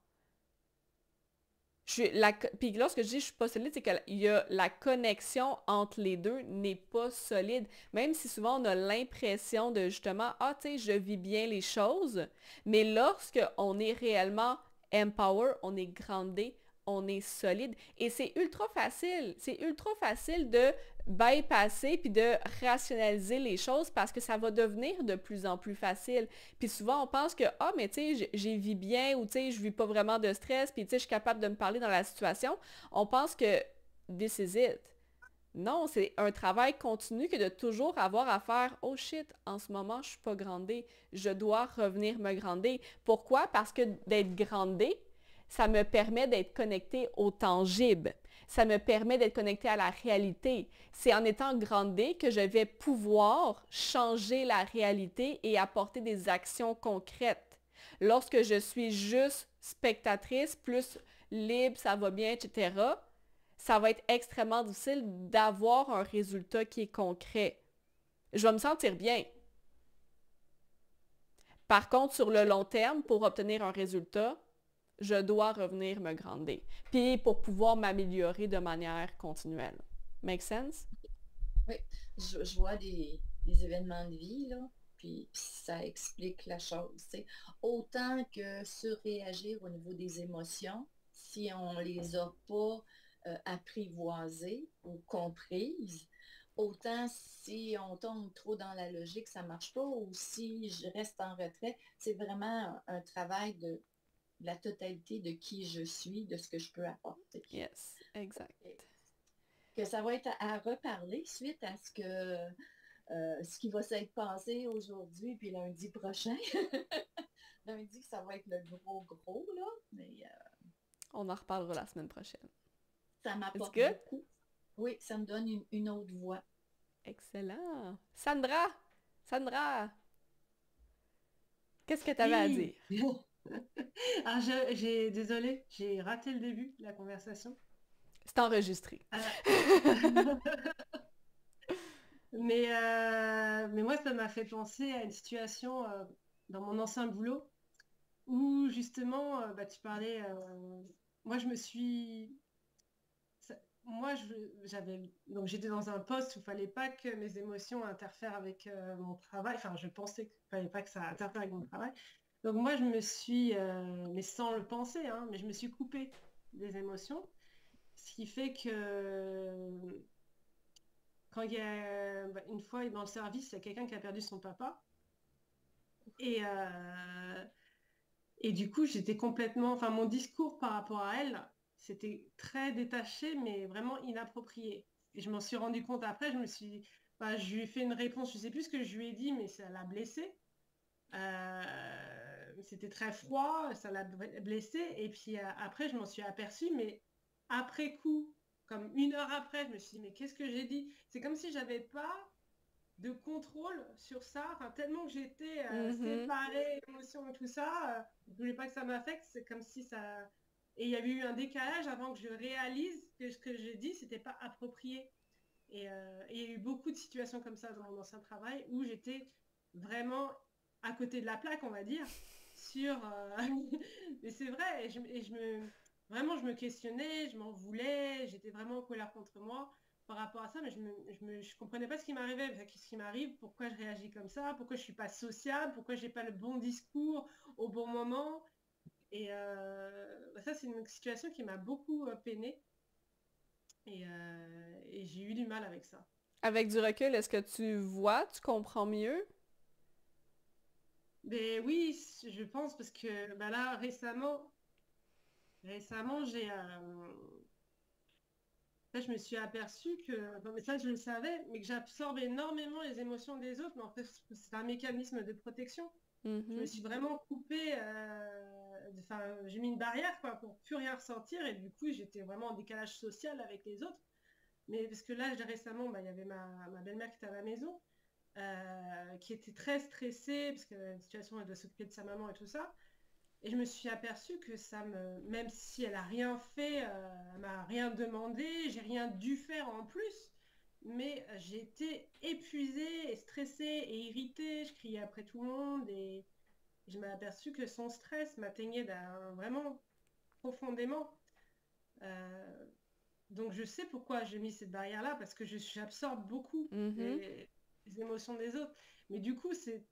Puis lorsque je dis je suis pas solide, c'est qu'il y a la connexion entre les deux n'est pas solide. Même si souvent on a l'impression de justement, ah tu sais, je vis bien les choses, mais lorsque on est réellement empower, on est groundé, on est solide. Et c'est ultra facile. C'est ultra facile de bypasser puis de rationaliser les choses parce que ça va devenir de plus en plus facile. Puis souvent, on pense que, ah, mais tu sais, j'y vis bien ou tu sais, je vis pas vraiment de stress puis tu sais, je suis capable de me parler dans la situation. On pense que this is it. Non, c'est un travail continu que de toujours avoir à faire, oh shit, en ce moment, je suis pas grandée, je dois revenir me grander. Pourquoi? Parce que d'être grandée, ça me permet d'être connecté au tangible. Ça me permet d'être connecté à la réalité. C'est en étant grandée que je vais pouvoir changer la réalité et apporter des actions concrètes. Lorsque je suis juste spectatrice, plus libre, ça va bien, etc., ça va être extrêmement difficile d'avoir un résultat qui est concret. Je vais me sentir bien. Par contre, sur le long terme, pour obtenir un résultat, je dois revenir me grander. Puis pour pouvoir m'améliorer de manière continuelle. Make sense? Oui, je vois des événements de vie, là, puis ça explique la chose, tu sais. Autant que surréagir au niveau des émotions, si on les a pas apprivoisées ou comprises, autant si on tombe trop dans la logique, ça marche pas, ou si je reste en retrait, c'est vraiment un travail de la totalité de qui je suis, de ce que je peux apporter. Yes, exact. Que ça va être à reparler suite à ce qui va s'être passé aujourd'hui puis lundi prochain. Lundi, ça va être le gros gros, là, mais On en reparlera la semaine prochaine. ça It's m'apporte good? beaucoup. Oui, ça me donne une autre voix. Excellent. Sandra! Sandra! Qu'est-ce que tu avais à dire? Oui. Désolée, j'ai raté le début de la conversation. C'est enregistré. Mais moi, ça m'a fait penser à une situation dans mon ancien boulot où justement, tu parlais, moi je me suis, ça- moi donc j'étais dans un poste où il fallait pas que mes émotions interfèrent avec mon travail. Enfin, je pensais qu'il fallait pas que ça interfère avec mon travail. Donc moi, je me suis, mais sans le penser, hein, mais je me suis coupée des émotions, ce qui fait que quand il y a une fois dans le service, il y a quelqu'un qui a perdu son papa. Et, euh, et du coup, j'étais complètement, enfin, mon discours par rapport à elle, c'était très détaché, mais vraiment inapproprié. Et je m'en suis rendu compte après, je lui ai fait une réponse, je sais plus ce que je lui ai dit, mais ça l'a blessée. C'était très froid, ça l'a blessée. Et puis après, je m'en suis aperçue, mais après coup, comme une heure après, je me suis dit, mais qu'est-ce que j'ai dit? C'est comme si j'avais pas de contrôle sur ça, enfin, tellement que j'étais Mhm. séparée, émotion et tout ça, je voulais pas que ça m'affecte, c'est comme si ça... Et il y avait eu un décalage avant que je réalise que ce que j'ai dit, c'était pas approprié. Et il y a eu beaucoup de situations comme ça dans mon ancien travail où j'étais vraiment à côté de la plaque, on va dire, sur... Mais c'est vrai, vraiment, je me questionnais, je m'en voulais, j'étais vraiment en colère contre moi par rapport à ça, mais je comprenais pas ce qui m'arrivait. Qu'est-ce qui m'arrive? Pourquoi je réagis comme ça? Pourquoi je suis pas sociable? Pourquoi j'ai pas le bon discours au bon moment? Ça, c'est une situation qui m'a beaucoup peinée et j'ai eu du mal avec ça. Avec du recul, est-ce que tu vois, tu comprends mieux? Mais oui, je pense parce que là, récemment, je me suis aperçue que, bon, mais ça je le savais, mais que j'absorbe énormément les émotions des autres, mais en fait c'est un mécanisme de protection. Je me Mhm. suis vraiment coupée, enfin j'ai mis une barrière quoi, pour plus rien ressentir et du coup j'étais vraiment en décalage social avec les autres. Mais parce que là récemment, il y avait ma belle-mère qui était à la maison, qui était très stressée parce que la situation elle doit s'occuper de sa maman et tout ça. Et je me suis aperçue que même si elle a rien fait, elle m'a rien demandé, j'ai rien dû faire en plus, mais j'ai été épuisée et stressée et irritée, je criais après tout le monde et je m'ai aperçue que son stress m'atteignait vraiment profondément. Euh, donc je sais pourquoi j'ai mis cette barrière-là, parce que j'absorbe beaucoup Mhm. les émotions des autres. Mais du coup, c'est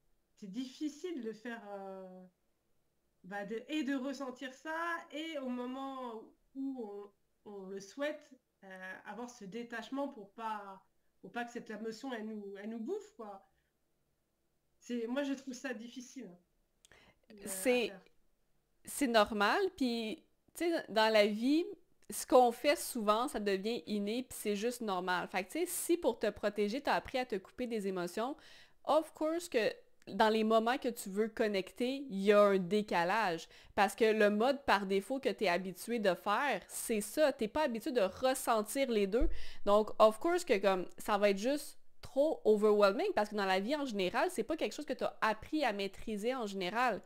difficile de faire... et de ressentir ça, et au moment où on le souhaite, avoir ce détachement pour pas Faut pas que cette émotion, elle nous bouffe, quoi. Moi, je trouve ça difficile à C'est faire. c'est normal, puis tu sais, dans la vie, ce qu'on fait souvent, ça devient inné, puis c'est juste normal. Fait que tu sais, si pour te protéger, t'as appris à te couper des émotions, of course que dans les moments que tu veux connecter, il y a un décalage. Parce que le mode par défaut que tu es habitué de faire, c'est ça. T'es pas habitué de ressentir les deux. Donc, of course que comme ça va être juste trop overwhelming parce que dans la vie en général, c'est pas quelque chose que tu as appris à maîtriser en général.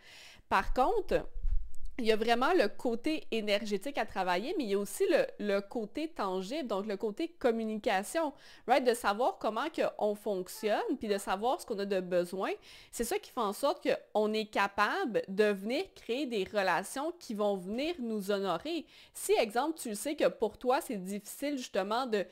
Par contre, il y a vraiment le côté énergétique à travailler, mais il y a aussi le côté tangible, donc le côté communication, right? De savoir comment que on fonctionne, puis de savoir ce qu'on a de besoin. C'est ça qui fait en sorte qu'on est capable de venir créer des relations qui vont venir nous honorer. Si, exemple, tu sais que pour toi, c'est difficile justement de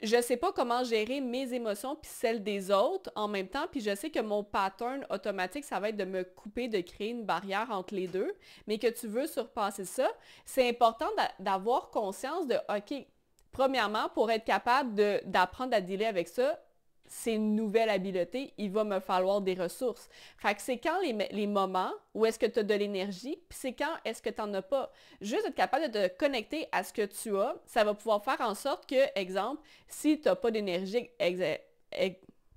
je sais pas comment gérer mes émotions puis celles des autres en même temps, puis je sais que mon pattern automatique, ça va être de me couper, de créer une barrière entre les deux, mais que tu veux surpasser ça, c'est important d'avoir conscience de, OK, premièrement, pour être capable d'apprendre à dealer avec ça, c'est une nouvelle habileté, il va me falloir des ressources. Fait que c'est quand les moments où est-ce que tu as de l'énergie, puis c'est quand est-ce que tu n'en as pas. Juste être capable de te connecter à ce que tu as, ça va pouvoir faire en sorte que, exemple, si tu n'as pas d'énergie,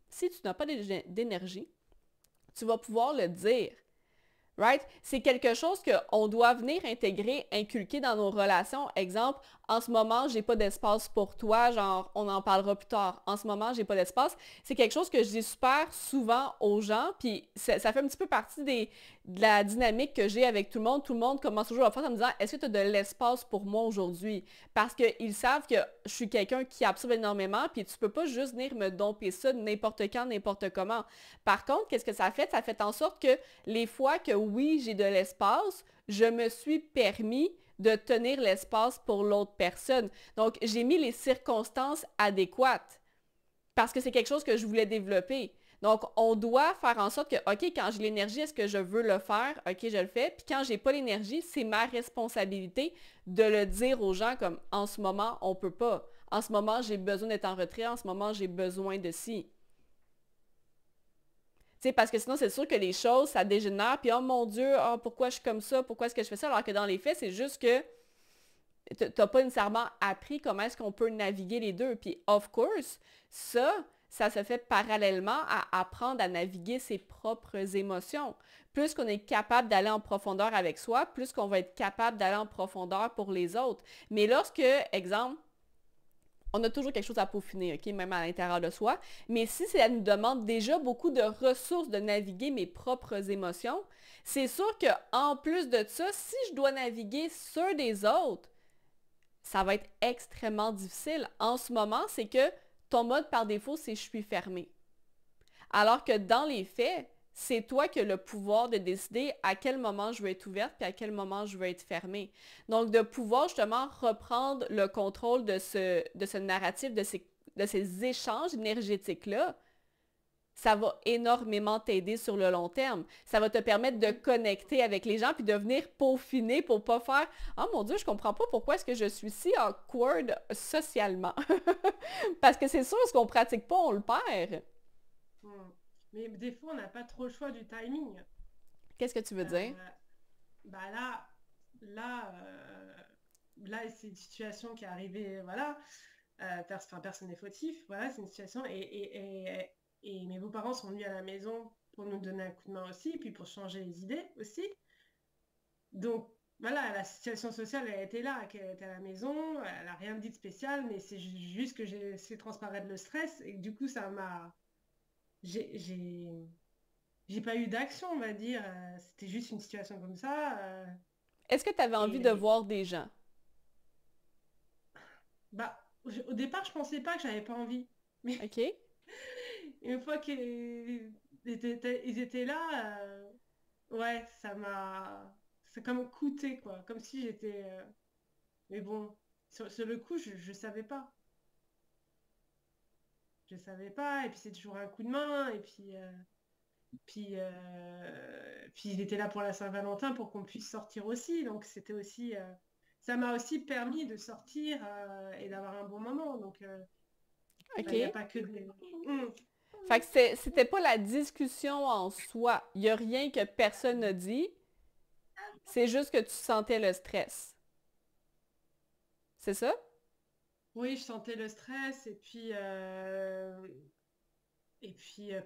si tu n'as pas d'énergie, tu vas pouvoir le dire. Right? C'est quelque chose qu'on doit venir intégrer, inculquer dans nos relations. Exemple, en ce moment, j'ai pas d'espace pour toi, genre, on en parlera plus tard. En ce moment, j'ai pas d'espace. C'est quelque chose que je dis super souvent aux gens, puis ça fait un petit peu partie de la dynamique que j'ai avec tout le monde. Tout le monde commence toujours à faire en me disant, est-ce que tu as de l'espace pour moi aujourd'hui? Parce qu'ils savent que je suis quelqu'un qui absorbe énormément, puis tu peux pas juste venir me domper ça n'importe quand, n'importe comment. Par contre, qu'est-ce que ça fait? Ça fait en sorte que les fois que oui, j'ai de l'espace, je me suis permis de tenir l'espace pour l'autre personne. Donc, j'ai mis les circonstances adéquates parce que c'est quelque chose que je voulais développer. Donc, on doit faire en sorte que, OK, quand j'ai l'énergie, est-ce que je veux le faire? OK, je le fais. Puis quand j'ai pas l'énergie, c'est ma responsabilité de le dire aux gens comme, en ce moment, on peut pas. En ce moment, j'ai besoin d'être en retrait. En ce moment, j'ai besoin de ci. Tu sais, parce que sinon, c'est sûr que les choses, ça dégénère, puis oh mon Dieu, oh, pourquoi je suis comme ça, pourquoi est-ce que je fais ça, alors que dans les faits, c'est juste que t'as pas nécessairement appris comment est-ce qu'on peut naviguer les deux. Puis, of course, ça se fait parallèlement à apprendre à naviguer ses propres émotions. Plus qu'on est capable d'aller en profondeur avec soi, plus qu'on va être capable d'aller en profondeur pour les autres. Mais lorsque, exemple, on a toujours quelque chose à peaufiner, OK, même à l'intérieur de soi. Mais si ça nous demande déjà beaucoup de ressources de naviguer mes propres émotions, c'est sûr qu'en plus de ça, si je dois naviguer sur des autres, ça va être extrêmement difficile. En ce moment, c'est que ton mode par défaut, c'est je suis fermé. Alors que dans les faits, c'est toi qui as le pouvoir de décider à quel moment je veux être ouverte et à quel moment je veux être fermée. Donc, de pouvoir justement reprendre le contrôle de ce narratif, de ces échanges énergétiques-là, ça va énormément t'aider sur le long terme. Ça va te permettre de connecter avec les gens puis de venir peaufiner pour pas faire «Oh mon Dieu, je comprends pas pourquoi est-ce que je suis si awkward socialement.» Parce que c'est sûr, ce qu'on pratique pas, on le perd. Hmm. Mais des fois, on n'a pas trop le choix du timing. Qu'est-ce que tu veux dire? Euh, Bah là, euh, là, c'est une situation qui est arrivée, voilà. Personne n'est fautif, voilà, c'est une situation. Et mes beaux-parents sont venus à la maison pour nous donner un coup de main aussi, puis pour changer les idées aussi. Donc, voilà, la situation sociale, elle était là, qu'elle était à la maison, elle n'a rien dit de spécial, mais c'est juste que j'ai laissé transparaître le stress, et que du coup, ça m'a... J'ai pas eu d'action, on va dire. C'était juste une situation comme ça. Est-ce que tu avais envie de Et voir des gens? bah, au départ, je pensais pas que j'avais pas envie. Mais OK? une fois qu'ils étaient là, ouais, ça m'a... C'est comme coûté, quoi. Comme si j'étais... Mais bon, sur le coup, je savais pas. Je savais pas. Et puis c'est toujours un coup de main. Et puis il était là pour la Saint-Valentin pour qu'on puisse sortir aussi. Donc c'était aussi... ça m'a aussi permis de sortir et d'avoir un bon moment. Donc OK. Il n'y a pas que des... Fait que c'était pas la discussion en soi. Il n'y a rien que personne n'a dit. C'est juste que tu sentais le stress. C'est ça? Oui, je sentais le stress et puis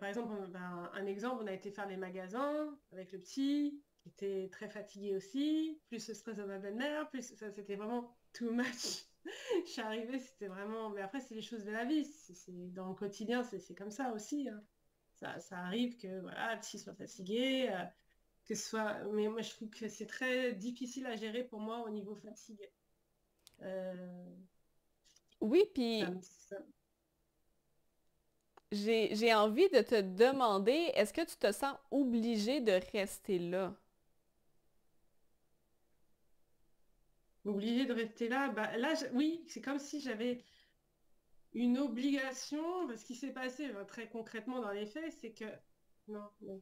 par exemple, un exemple, on a été faire les magasins avec le petit, qui était très fatigué aussi, plus le stress de ma belle-mère, plus ça, c'était vraiment too much. Je suis arrivée, c'était vraiment... Mais après, c'est les choses de la vie. Dans le quotidien, c'est comme ça aussi, hein. Ça arrive que voilà, le petit soit fatigué, que ce soit... Mais moi, je trouve que c'est très difficile à gérer pour moi au niveau fatigue. Euh, Oui, puis j'ai envie de te demander, est-ce que tu te sens obligé de rester là? obligé de rester là. Bah, là, oui, c'est comme si j'avais une obligation. Ce qui s'est passé très concrètement dans les faits, c'est que... Non, non.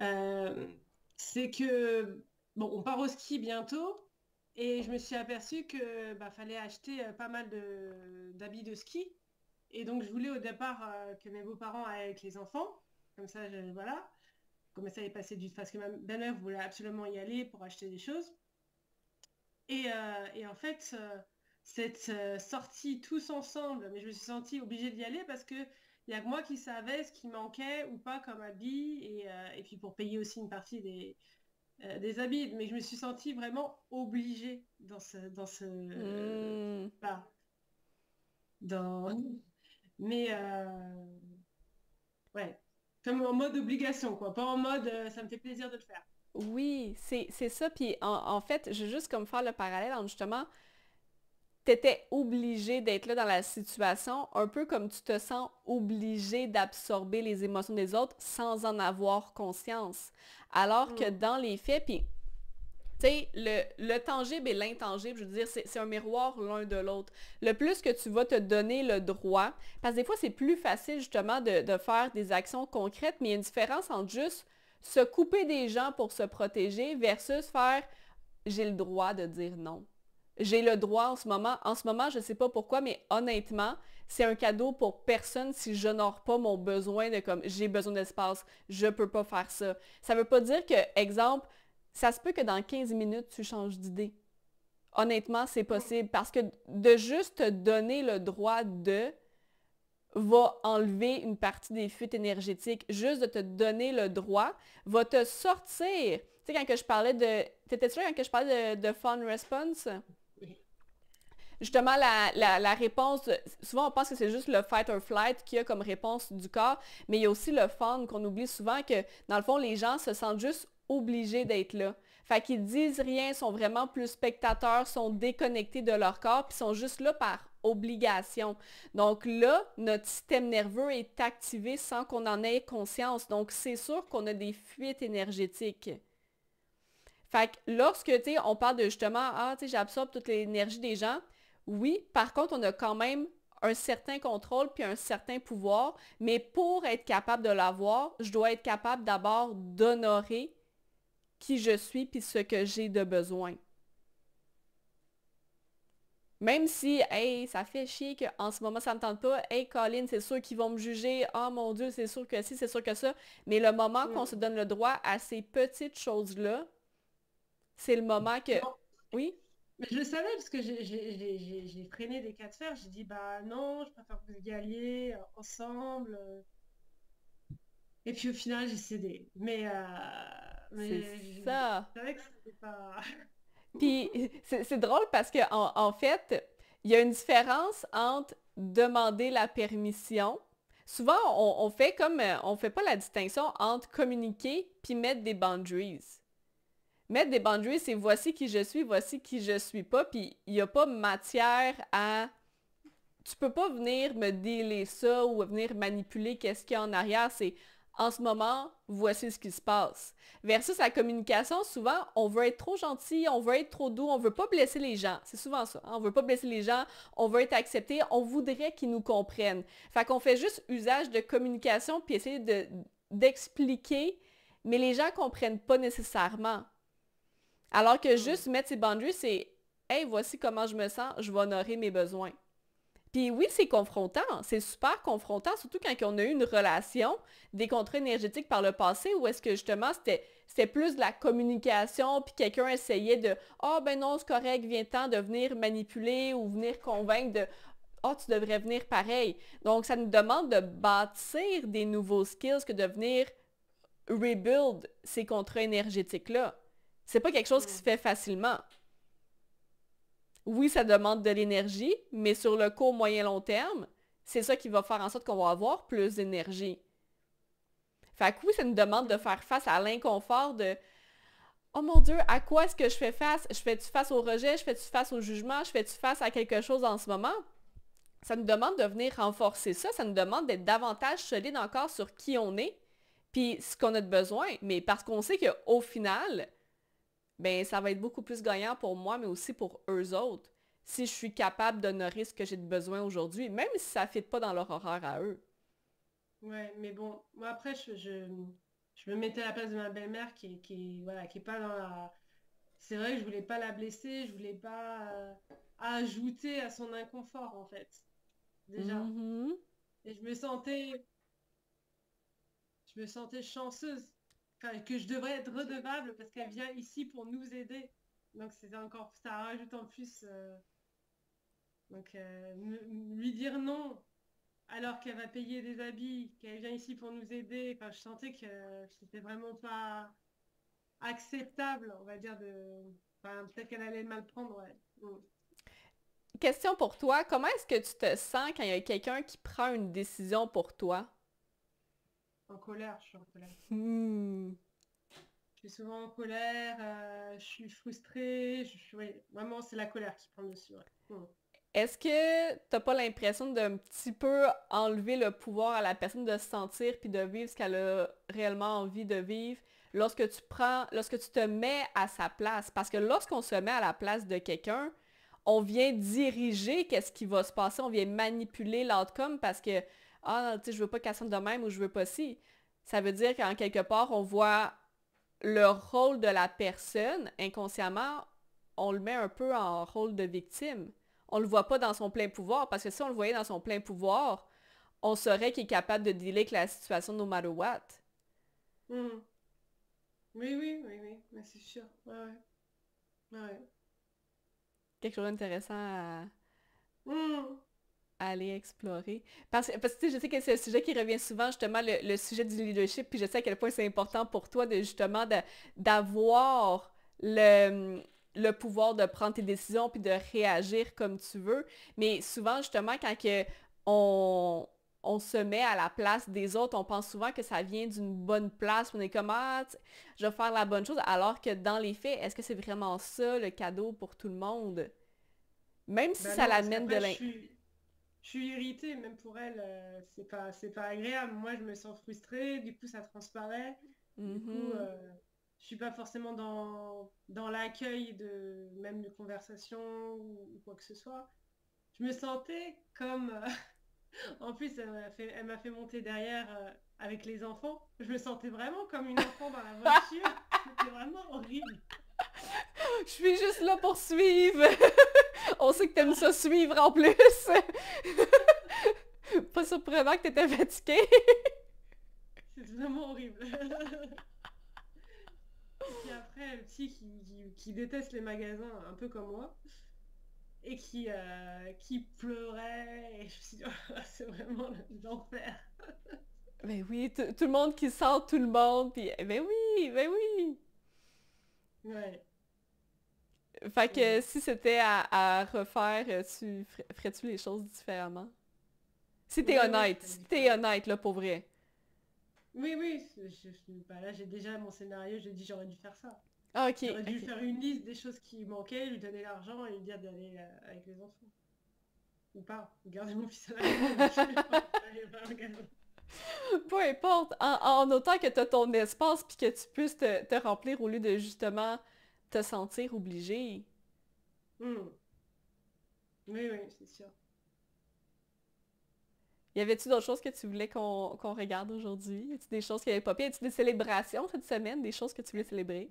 Euh, c'est que, bon, on part au ski bientôt et je me suis aperçue que fallait acheter pas mal d'habits de ski. Et donc, je voulais au départ que mes beaux-parents aillent avec les enfants. Comme ça, voilà. Comme ça, il passait du... Parce que ma belle-mère voulait absolument y aller pour acheter des choses. Et en fait, cette sortie tous ensemble, mais je me suis sentie obligée d'y aller parce que il y a que moi qui savais ce qui manquait ou pas comme habit et puis pour payer aussi une partie des habits. Mais je me suis sentie vraiment obligée bah, dans mais ouais, comme en mode obligation quoi, pas en mode ça me fait plaisir de le faire. Oui, c'est ça. Puis en fait, je veux juste comme faire le parallèle entre justement, t'étais obligé d'être là dans la situation, un peu comme tu te sens obligé d'absorber les émotions des autres sans en avoir conscience. Alors que dans les faits, puis tu sais, le tangible et l'intangible, je veux dire, c'est un miroir l'un de l'autre. Le plus que tu vas te donner le droit, parce que des fois, c'est plus facile justement de faire des actions concrètes, mais il y a une différence entre juste se couper des gens pour se protéger versus faire j'ai le droit de dire non. J'ai le droit en ce moment. En ce moment, je ne sais pas pourquoi, mais honnêtement, c'est un cadeau pour personne si j'honore pas mon besoin de comme j'ai besoin d'espace, je peux pas faire ça. Ça veut pas dire que, exemple, ça se peut que dans 15 minutes, tu changes d'idée. Honnêtement, c'est possible parce que de juste te donner le droit de va enlever une partie des fuites énergétiques. Juste de te donner le droit va te sortir. Tu sais, quand que je parlais de... T'étais-tu là quand je parlais de fun response? Justement, la réponse, souvent on pense que c'est juste le fight or flight qui a comme réponse du corps, mais il y a aussi le fun qu'on oublie souvent que, dans le fond, les gens se sentent juste obligés d'être là. Fait qu'ils disent rien, sont vraiment plus spectateurs, sont déconnectés de leur corps, puis sont juste là par obligation. Donc là, notre système nerveux est activé sans qu'on en ait conscience. Donc c'est sûr qu'on a des fuites énergétiques. Fait que lorsque, tu sais, on parle de justement, ah, tu sais, j'absorbe toute l'énergie des gens, oui, par contre, on a quand même un certain contrôle puis un certain pouvoir, mais pour être capable de l'avoir, je dois être capable d'abord d'honorer qui je suis puis ce que j'ai de besoin. Même si, hey, ça fait chier qu'en ce moment, ça ne me tente pas. Hey, Colin, c'est sûr qu'ils vont me juger. Oh mon Dieu, c'est sûr que si, c'est sûr que ça. Mais le moment qu'on se donne le droit à ces petites choses-là, c'est le moment que... Non. Oui? Mais je le savais parce que j'ai freiné des cas de fer. J'ai dit, bah non, je préfère que vous y alliez ensemble. Et puis au final, j'ai cédé. C'est ça. C'est vrai que c'était pas... Puis c'est drôle parce que en fait, il y a une différence entre demander la permission. Souvent, on fait comme on fait pas la distinction entre communiquer puis mettre des boundaries. Mettre des boundaries, c'est voici qui je suis, voici qui je suis pas, puis il n'y a pas matière à... Tu peux pas venir me dealer ça ou venir manipuler qu'est-ce qu'il y a en arrière, c'est en ce moment, voici ce qui se passe. Versus la communication, souvent, on veut être trop gentil, on veut être trop doux, on veut pas blesser les gens. C'est souvent ça. Hein? On veut pas blesser les gens, on veut être accepté, on voudrait qu'ils nous comprennent. Fait qu'on fait juste usage de communication puis essayer d'expliquer, mais les gens comprennent pas nécessairement. Alors que juste mettre ses boundaries, c'est « Hey, voici comment je me sens, je vais honorer mes besoins. » Puis oui, c'est confrontant, c'est super confrontant, surtout quand on a eu une relation, des contrats énergétiques par le passé, où est-ce que justement c'était plus de la communication, puis quelqu'un essayait de «Ah ben non, c'est correct, viens-t'en» de venir manipuler ou venir convaincre de «Ah, tu devrais venir pareil». Donc ça nous demande de bâtir des nouveaux skills que de venir rebuild ces contrats énergétiques-là. C'est pas quelque chose qui se Mm. fait facilement. Oui, ça demande de l'énergie, mais sur le court, moyen, long terme, c'est ça qui va faire en sorte qu'on va avoir plus d'énergie. Fait que oui, ça nous demande de Mm. faire face à l'inconfort de «Oh mon Dieu, à quoi est-ce que je fais face? Je fais-tu face au rejet? Je fais-tu face au jugement? Je fais-tu face à quelque chose en ce moment?» Ça nous demande de venir renforcer ça, ça nous demande d'être davantage solide encore sur qui on est, puis ce qu'on a de besoin, mais parce qu'on sait qu'au final, ben ça va être beaucoup plus gagnant pour moi, mais aussi pour eux autres, si je suis capable d'honorer ce que j'ai de besoin aujourd'hui, même si ça ne fit pas dans leur horaire à eux. Ouais, mais bon, moi après, je me mettais à la place de ma belle-mère voilà, qui est pas dans la... C'est vrai que je voulais pas la blesser, je voulais pas ajouter à son inconfort, en fait, déjà. Mhm. Et je me sentais chanceuse, enfin, que je devrais être redevable parce qu'elle vient ici pour nous aider. Donc c'est encore, ça rajoute en plus. Donc lui dire non alors qu'elle va payer des habits, qu'elle vient ici pour nous aider, enfin, je sentais que c'était vraiment pas acceptable, on va dire, Enfin, peut-être qu'elle allait mal prendre, ouais. Mm. Question pour toi, comment est-ce que tu te sens quand il y a quelqu'un qui prend une décision pour toi? En colère, je suis en colère. Hmm. Je suis souvent en colère, je suis frustrée, oui, vraiment, c'est la colère qui prend le dessus, ouais. Mm. Est-ce que t'as pas l'impression d'un petit peu enlever le pouvoir à la personne de se sentir puis de vivre ce qu'elle a réellement envie de vivre lorsque tu te mets à sa place? Parce que lorsqu'on se met à la place de quelqu'un, on vient diriger qu'est-ce qui va se passer, on vient manipuler l'outcome parce que, ah, tu sais, je veux pas qu'elle sente de même ou je veux pas si. Ça veut dire qu'en quelque part, on voit le rôle de la personne, inconsciemment, on le met un peu en rôle de victime. On le voit pas dans son plein pouvoir, parce que si on le voyait dans son plein pouvoir, on saurait qu'il est capable de dealer avec la situation no matter what. Mm. Oui, oui, oui, oui, mais c'est sûr. Ouais, ouais. Ouais. Quelque chose d'intéressant Mm. à aller explorer. Parce que tu sais, je sais que c'est un sujet qui revient souvent, justement, le sujet du leadership, puis je sais à quel point c'est important pour toi de justement d'avoir le pouvoir de prendre tes décisions puis de réagir comme tu veux. Mais souvent, justement, quand on se met à la place des autres, on pense souvent que ça vient d'une bonne place, on est comme «Ah, je vais faire la bonne chose», alors que dans les faits, est-ce que c'est vraiment ça le cadeau pour tout le monde? Même si Bah ça non, parce l'amène de qu'après, je l'in... suis, je suis irritée, même pour elle, c'est pas agréable. Moi, je me sens frustrée, du coup, ça transparaît. Du coup, Mhm. je suis pas forcément dans l'accueil même de conversation ou quoi que ce soit. Je me sentais comme... en plus, elle m'a fait monter derrière avec les enfants. Je me sentais vraiment comme une enfant dans la voiture. C'était vraiment horrible. Je suis juste là pour suivre. On sait que t'aimes ça suivre en plus. Pas surprenant que t'étais fatiguée. C'est vraiment horrible. Et puis après, le petit qui déteste les magasins, un peu comme moi, et qui pleurait. Et je me suis dit, oh, c'est vraiment l'enfer. Ben oui, tout le monde qui sent tout le monde, puis ben oui, ben oui. Ouais. Fait que Mm. si c'était à refaire, ferais-tu les choses différemment? Si t'es Oui, oui, je honnête, ferais si t'es différemment. honnête, là, pour vrai. Oui, oui, bah là j'ai déjà mon scénario, j'ai dit j'aurais dû faire ça. Ah, ok, J'aurais dû ok. faire une liste des choses qui manquaient, lui donner l'argent et lui dire d'aller avec les enfants. Ou pas, garder mon fils à la maison, mais aller au magasin. Peu importe, en autant que t'as ton espace puis que tu puisses te remplir au lieu de justement te sentir obligé. Mm. Oui, oui, c'est sûr. Y avait-tu d'autres choses que tu voulais qu'on regarde aujourd'hui? Y a-tu des choses qui avaient popé? Y a-tu des célébrations cette semaine? Des choses que tu voulais célébrer?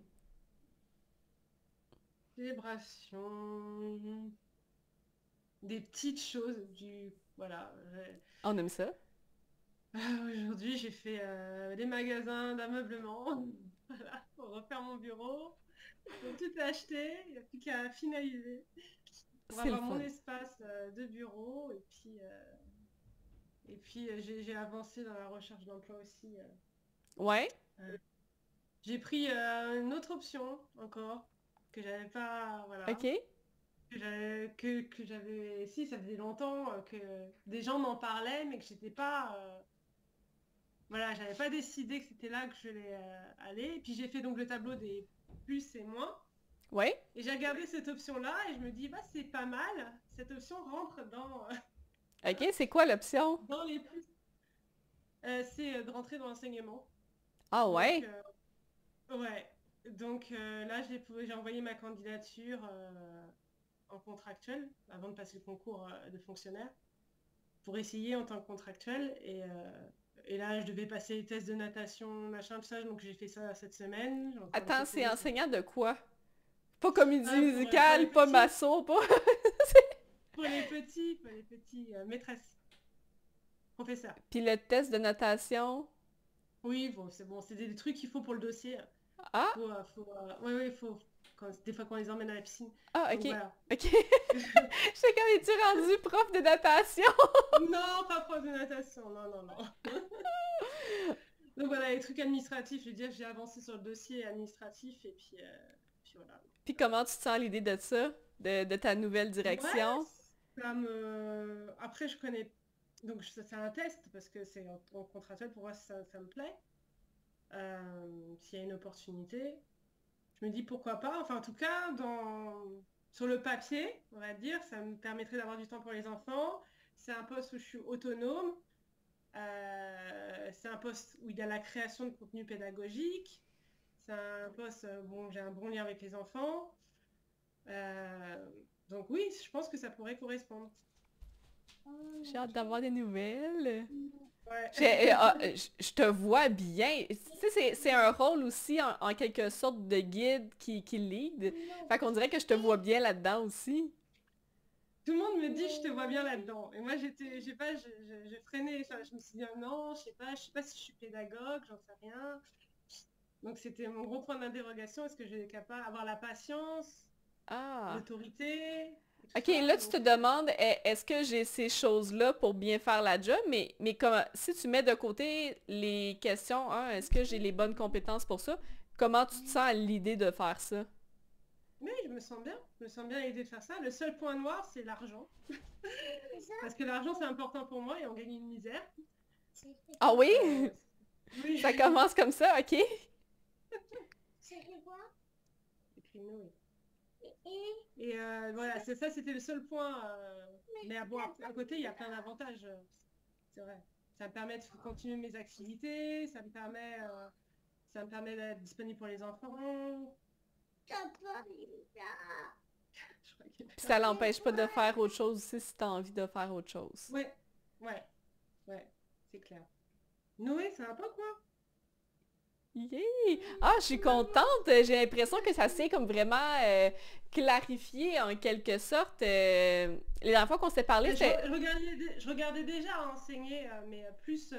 Célébration. des petites choses, voilà. On aime ça. Aujourd'hui, j'ai fait des magasins d'ameublement, voilà, pour refaire mon bureau. Donc tout est acheté, il n'y a plus qu'à finaliser pour C'est le avoir mon fun. espace de bureau. Et puis j'ai avancé dans la recherche d'emploi aussi. Ouais, Euh, j'ai pris une autre option encore, que j'avais pas, voilà, ok. que j'avais, si ça faisait longtemps que des gens m'en parlaient, mais que j'étais pas, voilà, j'avais pas décidé que c'était là que je voulais aller. Et puis j'ai fait donc le tableau des plus et moins. Ouais. Et j'ai regardé cette option-là et je me dis, bah c'est pas mal. Cette option rentre Ok, c'est quoi l'option? dans les plus. C'est de rentrer dans l'enseignement. Ah Donc, ouais? ouais. Donc là, j'ai envoyé ma candidature en contractuel avant de passer le concours de fonctionnaire pour essayer en tant que contractuel. Et là, je devais passer les tests de natation, machin, tout ça. Donc j'ai fait ça cette semaine. J'ai encore des Attends, c'est CPD. enseignant de quoi? Pas comédie Pour les musicale, pas petits, maçon, pas... pour les petits maîtresses, professeurs. Puis le test de notation. Oui, bon, c'est des trucs qu'il faut pour le dossier. Ah, Ouais, ouais, des fois qu'on les emmène à la piscine. ah, Donc ok. voilà. Ok. J'étais comme, es-tu rendu prof de natation? Non, pas prof de natation, non, non, non. Donc voilà, les trucs administratifs, je veux dire, j'ai avancé sur le dossier administratif puis voilà. Puis comment tu te sens à l'idée de ça? De ta nouvelle Ouais, direction? après, je connais. Donc c'est un test parce que c'est en contractuel pour voir si ça me plaît. S'il y a une opportunité. Je me dis pourquoi pas. Enfin, en tout cas, sur le papier, on va dire, ça me permettrait d'avoir du temps pour les enfants. C'est un poste où je suis autonome. C'est un poste où il y a la création de contenu pédagogique. C'est un poste, bon, j'ai un bon lien avec les enfants. Donc oui, je pense que ça pourrait correspondre. J'ai hâte d'avoir des nouvelles. Ouais. Je te vois bien. Tu sais, c'est un rôle aussi, en quelque sorte, de guide qui lead. Fait qu'on dirait que je te vois bien là-dedans aussi. Tout le monde me dit je te vois bien là-dedans. Et moi j'ai pas, je freinais. Enfin, je me suis dit ah non, je sais pas si je suis pédagogue, j'en sais rien. Donc c'était mon gros point d'interrogation. Est-ce que je vais être capable d'avoir la patience, Ah. l'autorité, et tout Ok, ça. là, tu te demandes, est-ce que j'ai ces choses-là pour bien faire la job? Mais comme, si tu mets de côté les questions, hein, est-ce que j'ai les bonnes compétences pour ça? Comment tu te sens à l'idée de faire ça? Mais je me sens bien. Je me sens bien à l'idée de faire ça. Le seul point noir, c'est l'argent. Parce que l'argent, c'est important pour moi et on gagne une misère. Ah oui? Oui. Ça commence comme ça, ok? Et puis, oui. Et voilà, c'est ça, c'était le seul point. Mais bon, à côté, il y a plein d'avantages. C'est vrai. Ça me permet de continuer mes activités, ça me permet d'être disponible pour les enfants. Je crois Puis ça l'empêche pas de faire autre chose aussi si t'as envie de faire autre chose. Ouais, ouais, ouais, c'est clair. Noé, ça va pas quoi? Yeah! Ah, je suis contente! J'ai l'impression que ça s'est comme vraiment clarifié en quelque sorte. Les dernières fois qu'on s'est parlé, c'était... Je regardais déjà enseigner, mais plus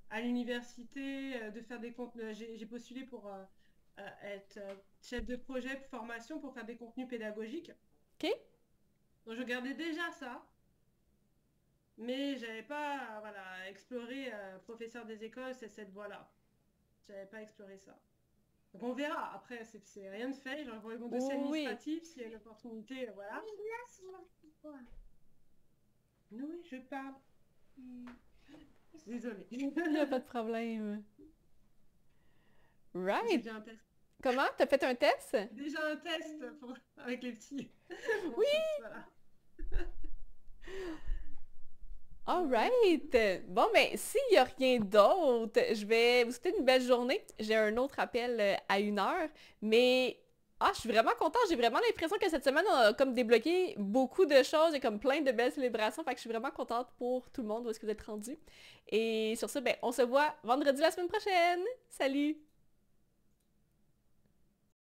à l'université, de faire des contenus. J'ai postulé pour être chef de projet formation pour faire des contenus pédagogiques. Ok? Donc je regardais déjà ça, mais j'avais pas voilà, exploré professeur des écoles, c'est cette voie-là. J'avais pas exploré ça. Donc on verra. Après, c'est rien de fait. J'envoie mon dossier Oui. administratif, s'il y a une opportunité, voilà. Oui, je parle. Désolée. Il n'y a pas de problème. J'ai Right! déjà un test. Comment? T'as fait un test? Déjà un test avec les petits. Mon Oui! fils, voilà. Alright! Bon, ben, s'il n'y a rien d'autre, je vais vous souhaiter une belle journée. J'ai un autre appel à 1 heure, mais... Ah, je suis vraiment contente. J'ai vraiment l'impression que cette semaine, on a comme débloqué beaucoup de choses et comme plein de belles célébrations. Fait que je suis vraiment contente pour tout le monde où est-ce que vous êtes rendus. Et sur ça, ben, on se voit vendredi la semaine prochaine. Salut!